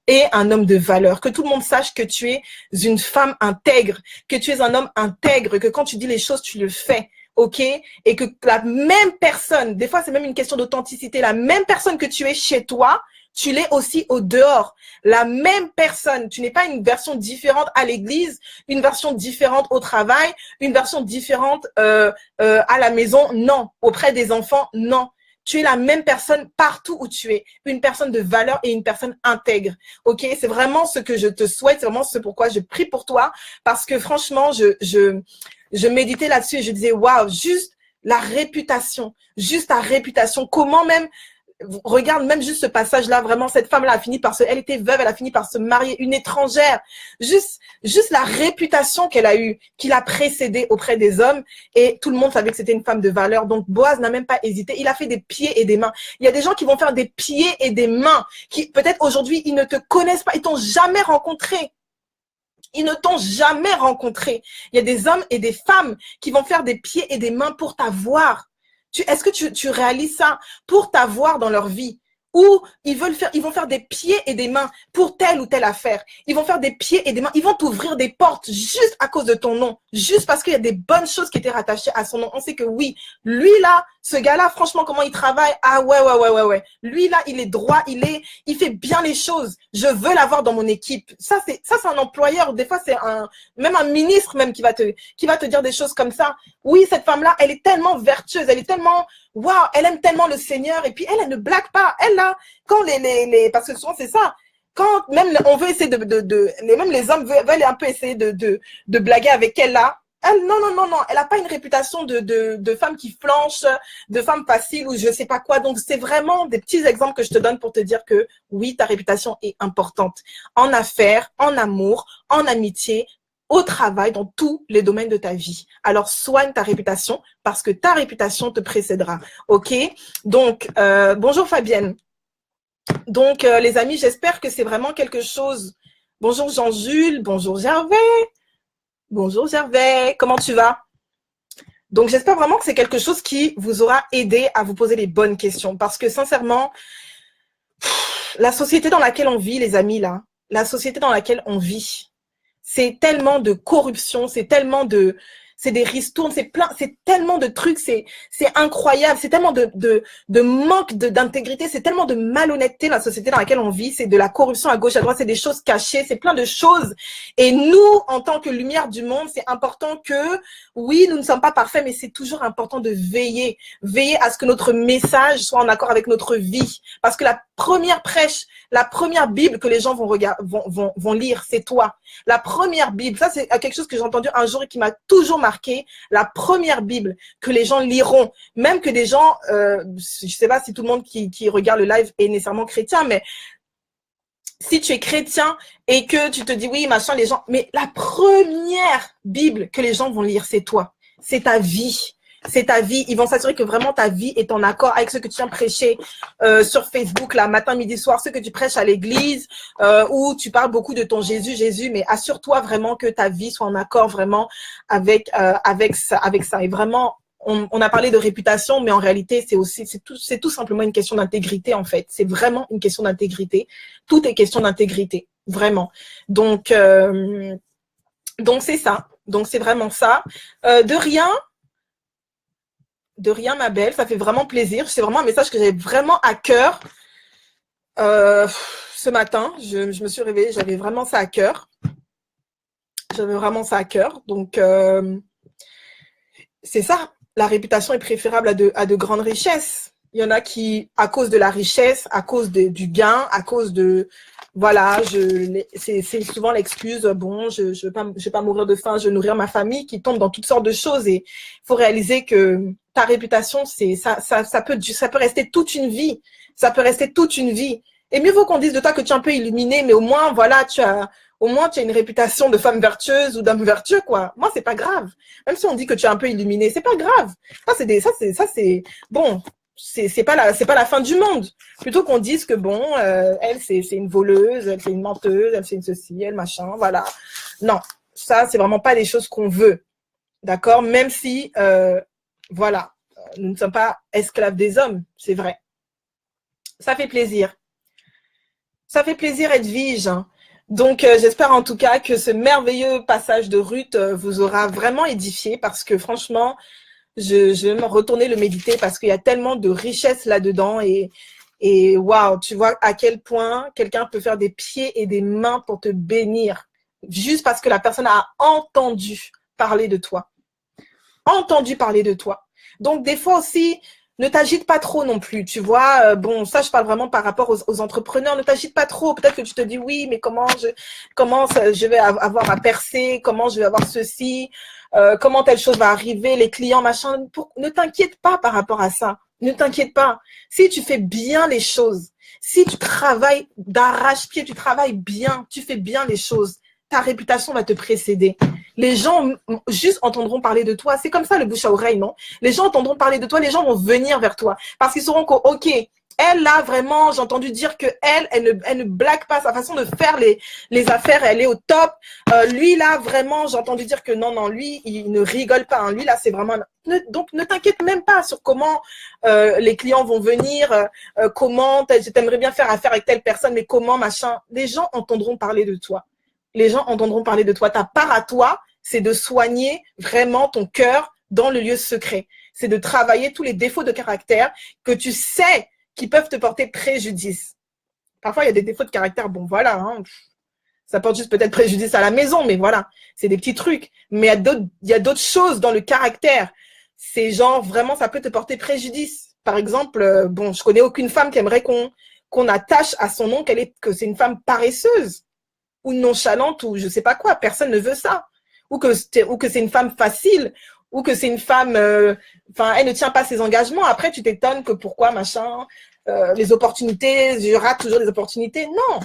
et un homme de valeur. Que tout le monde sache que tu es une femme intègre, que tu es un homme intègre, que quand tu dis les choses, tu le fais. Ok? Et que la même personne, des fois c'est même une question d'authenticité, la même personne que tu es chez toi, tu l'es aussi au dehors. La même personne. Tu n'es pas une version différente à l'église, une version différente au travail, une version différente à la maison. Non. Auprès des enfants, non. Tu es la même personne partout où tu es. Une personne de valeur et une personne intègre. Ok? C'est vraiment ce que je te souhaite. C'est vraiment ce pourquoi je prie pour toi. Parce que franchement, je méditais là-dessus et je disais, waouh, juste la réputation. Juste ta réputation. Comment même regarde même juste ce passage-là, vraiment, cette femme-là a fini elle était veuve, elle a fini par se marier, une étrangère. Juste la réputation qu'elle a eue, qui l'a précédée auprès des hommes, et tout le monde savait que c'était une femme de valeur. Donc, Boaz n'a même pas hésité. Il a fait des pieds et des mains. Il y a des gens qui vont faire des pieds et des mains, qui peut-être aujourd'hui, ils ne te connaissent pas, ils t'ont jamais rencontré. Ils ne t'ont jamais rencontré. Il y a des hommes et des femmes qui vont faire des pieds et des mains pour t'avoir. Est-ce que tu réalises ça pour t'avoir dans leur vie? Ou ils vont faire des pieds et des mains pour telle ou telle affaire. Ils vont faire des pieds et des mains. Ils vont t'ouvrir des portes juste à cause de ton nom. Juste parce qu'il y a des bonnes choses qui étaient rattachées à son nom. On sait que oui, lui là, ce gars-là, franchement, comment il travaille. Ah ouais. Lui là, il est droit, il fait bien les choses. Je veux l'avoir dans mon équipe. Ça, c'est un employeur. Des fois, c'est même un ministre même qui va te dire des choses comme ça. Oui, cette femme-là, elle est tellement vertueuse. Elle est tellement, waouh, elle aime tellement le Seigneur. Et puis, elle ne blague pas. Elle, là, quand parce que souvent, c'est ça. Quand même, on veut essayer même les hommes veulent un peu essayer de blaguer avec elle, là. Elle, non. Elle n'a pas une réputation de femme qui flanche, de femme facile ou je sais pas quoi. Donc, c'est vraiment des petits exemples que je te donne pour te dire que oui, ta réputation est importante. En affaires, en amour, en amitié, au travail, dans tous les domaines de ta vie. Alors, soigne ta réputation parce que ta réputation te précédera. OK? Donc, bonjour Fabienne. Donc, les amis, j'espère que c'est vraiment quelque chose. Bonjour Jean-Jules, bonjour Gervais. Bonjour Gervais, comment tu vas? Donc, j'espère vraiment que c'est quelque chose qui vous aura aidé à vous poser les bonnes questions. Parce que sincèrement, la société dans laquelle on vit, les amis, là, la société dans laquelle on vit, c'est tellement de corruption, c'est des ristournes, c'est tellement de trucs, c'est incroyable, c'est tellement de manque d'intégrité, c'est tellement de malhonnêteté la société dans laquelle on vit, c'est de la corruption à gauche, à droite, c'est des choses cachées, c'est plein de choses. Et nous, en tant que lumière du monde, c'est important que, oui, nous ne sommes pas parfaits, mais c'est toujours important de veiller à ce que notre message soit en accord avec notre vie. Parce que la première prêche, la première Bible que les gens vont lire, c'est toi. La première Bible, ça c'est quelque chose que j'ai entendu un jour et qui m'a toujours marqué. La première Bible que les gens liront, même que des gens, je sais pas si tout le monde qui regarde le live est nécessairement chrétien, mais si tu es chrétien et que tu te dis oui, machin, les gens, mais la première Bible que les gens vont lire, c'est toi. C'est ta vie. C'est ta vie. Ils vont s'assurer que vraiment ta vie est en accord avec ce que tu viens prêcher sur Facebook, là, matin, midi, soir, ce que tu prêches à l'église, où tu parles beaucoup de ton Jésus, mais assure-toi vraiment que ta vie soit en accord vraiment avec ça. Et vraiment, on a parlé de réputation, mais en réalité, c'est tout simplement une question d'intégrité, en fait. C'est vraiment une question d'intégrité. Tout est question d'intégrité, vraiment. Donc c'est ça. Donc, c'est vraiment ça. De rien, ma belle. Ça fait vraiment plaisir. C'est vraiment un message que j'avais vraiment à cœur ce matin. Je me suis réveillée, j'avais vraiment ça à cœur. Donc, c'est ça. La réputation est préférable à de grandes richesses. Il y en a qui, à cause de la richesse, à cause du gain, à cause de... Voilà, c'est souvent l'excuse, bon, je vais pas mourir de faim, je vais nourrir ma famille, qui tombe dans toutes sortes de choses. Et il faut réaliser que ta réputation, ça peut rester toute une vie. Ça peut rester toute une vie. Et mieux vaut qu'on dise de toi que tu es un peu illuminé, mais au moins, voilà, tu as une réputation de femme vertueuse ou d'homme vertueux, quoi. Moi, c'est pas grave. Même si on dit que tu es un peu illuminé, c'est pas grave. C'est bon. C'est pas la fin du monde. Plutôt qu'on dise que bon, elle, c'est une voleuse, elle, c'est une menteuse, elle, c'est une ceci, elle, machin, voilà. Non. Ça, c'est vraiment pas des choses qu'on veut. D'accord? Même si, voilà. Nous ne sommes pas esclaves des hommes. C'est vrai. Ça fait plaisir. Ça fait plaisir, Edwige. Hein. Donc, j'espère en tout cas que ce merveilleux passage de Ruth vous aura vraiment édifié parce que franchement, je vais me retourner le méditer parce qu'il y a tellement de richesse là-dedans et waouh, tu vois à quel point quelqu'un peut faire des pieds et des mains pour te bénir juste parce que la personne a entendu parler de toi. Entendu parler de toi. Donc, des fois aussi, ne t'agite pas trop non plus, tu vois. Bon, ça, je parle vraiment par rapport aux entrepreneurs. Ne t'agite pas trop. Peut-être que tu te dis, oui, mais comment je vais avoir à percer, comment je vais avoir ceci, comment telle chose va arriver, les clients, machin. Ne t'inquiète pas par rapport à ça. Ne t'inquiète pas. Si tu fais bien les choses, si tu travailles d'arrache-pied, tu travailles bien, tu fais bien les choses, ta réputation va te précéder. Les gens juste entendront parler de toi. C'est comme ça le bouche à oreille, non? Les gens entendront parler de toi, les gens vont venir vers toi. Parce qu'ils sauront que, ok, elle là, vraiment, j'ai entendu dire que elle ne blague pas. Sa façon de faire les affaires, elle est au top. Lui là, vraiment, j'ai entendu dire que non, lui, il ne rigole pas. Hein. Lui là, c'est vraiment... Donc, ne t'inquiète même pas sur comment les clients vont venir, comment t'aimerais bien faire affaire avec telle personne, mais comment, machin. Les gens entendront parler de toi. Les gens entendront parler de toi. Ta part à toi, c'est de soigner vraiment ton cœur dans le lieu secret. C'est de travailler tous les défauts de caractère que tu sais qui peuvent te porter préjudice. Parfois, il y a des défauts de caractère. Bon, voilà. Hein, ça porte juste peut-être préjudice à la maison, mais voilà. C'est des petits trucs. Mais il y a d'autres choses dans le caractère. C'est genre, vraiment, ça peut te porter préjudice. Par exemple, bon, je connais aucune femme qui aimerait qu'on attache à son nom que c'est une femme paresseuse. Ou nonchalante, ou je sais pas quoi, personne ne veut ça. Ou que c'est une femme facile, ou que c'est une femme, elle ne tient pas ses engagements. Après, tu t'étonnes que pourquoi, machin, les opportunités, je rate toujours les opportunités. Non.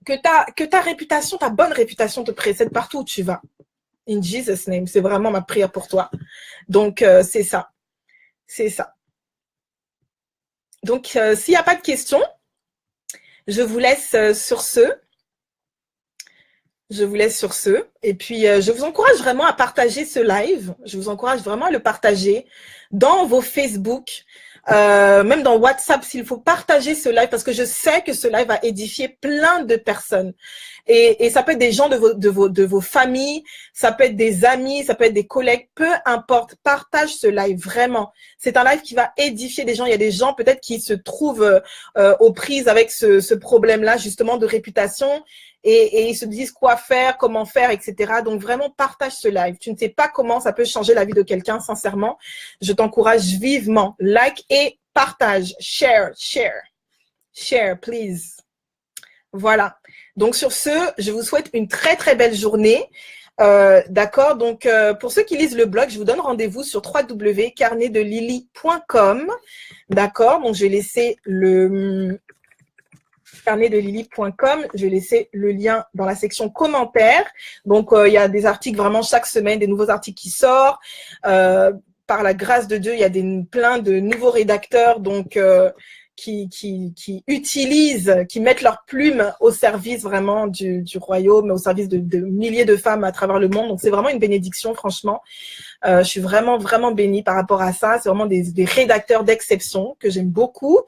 Que ta réputation, ta bonne réputation te précède partout où tu vas. In Jesus' name, c'est vraiment ma prière pour toi. Donc, c'est ça. C'est ça. Donc, s'il n'y a pas de questions, je vous laisse sur ce. Et puis, je vous encourage vraiment à partager ce live. Je vous encourage vraiment à le partager dans vos Facebook, même dans WhatsApp, s'il faut partager ce live, parce que je sais que ce live va édifier plein de personnes. Et ça peut être des gens de vos familles, ça peut être des amis, ça peut être des collègues, peu importe. Partage ce live, vraiment. C'est un live qui va édifier des gens. Il y a des gens peut-être qui se trouvent aux prises avec ce problème-là, justement, de réputation. Et ils se disent quoi faire, comment faire, etc. Donc, vraiment, partage ce live. Tu ne sais pas comment ça peut changer la vie de quelqu'un, sincèrement. Je t'encourage vivement. Like et partage. Share. Share, please. Voilà. Donc, sur ce, je vous souhaite une très, très belle journée. D'accord. Donc, pour ceux qui lisent le blog, je vous donne rendez-vous sur www.carnetdelily.com. D'accord. Donc, je vais laisser le carnetdelily.com. Je vais laisser le lien dans la section commentaires. Donc, il y a des articles vraiment chaque semaine, des nouveaux articles qui sortent. Par la grâce de Dieu, il y a plein de nouveaux rédacteurs. Donc, qui utilisent, qui mettent leur plume au service vraiment du royaume, au service de milliers de femmes à travers le monde. Donc, c'est vraiment une bénédiction, franchement. Je suis vraiment, vraiment bénie par rapport à ça. C'est vraiment des rédacteurs d'exception que j'aime beaucoup.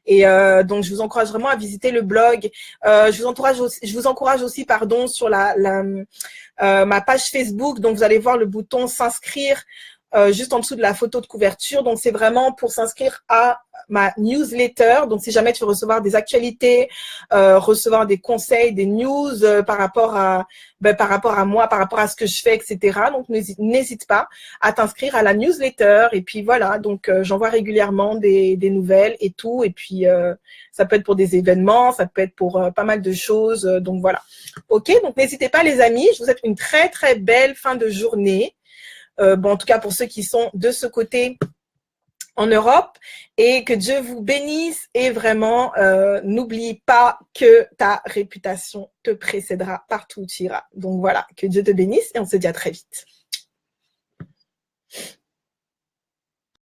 Et donc, je vous encourage vraiment à visiter le blog. Je vous encourage aussi, pardon, sur ma page Facebook. Donc, vous allez voir le bouton s'inscrire juste en dessous de la photo de couverture. Donc, c'est vraiment pour s'inscrire à ma newsletter. Donc, si jamais tu veux recevoir des actualités, recevoir des conseils, des news par rapport à moi, par rapport à ce que je fais, etc. Donc, n'hésite pas à t'inscrire à la newsletter. Et puis, voilà. Donc, j'envoie régulièrement des nouvelles et tout. Et puis, ça peut être pour des événements, ça peut être pour pas mal de choses. Donc, voilà. OK. Donc, n'hésitez pas, les amis. Je vous souhaite une très, très belle fin de journée. Bon, en tout cas, pour ceux qui sont de ce côté en Europe, et que Dieu vous bénisse. Et vraiment, n'oublie pas que ta réputation te précédera partout où tu iras. Donc voilà, que Dieu te bénisse et on se dit à très vite.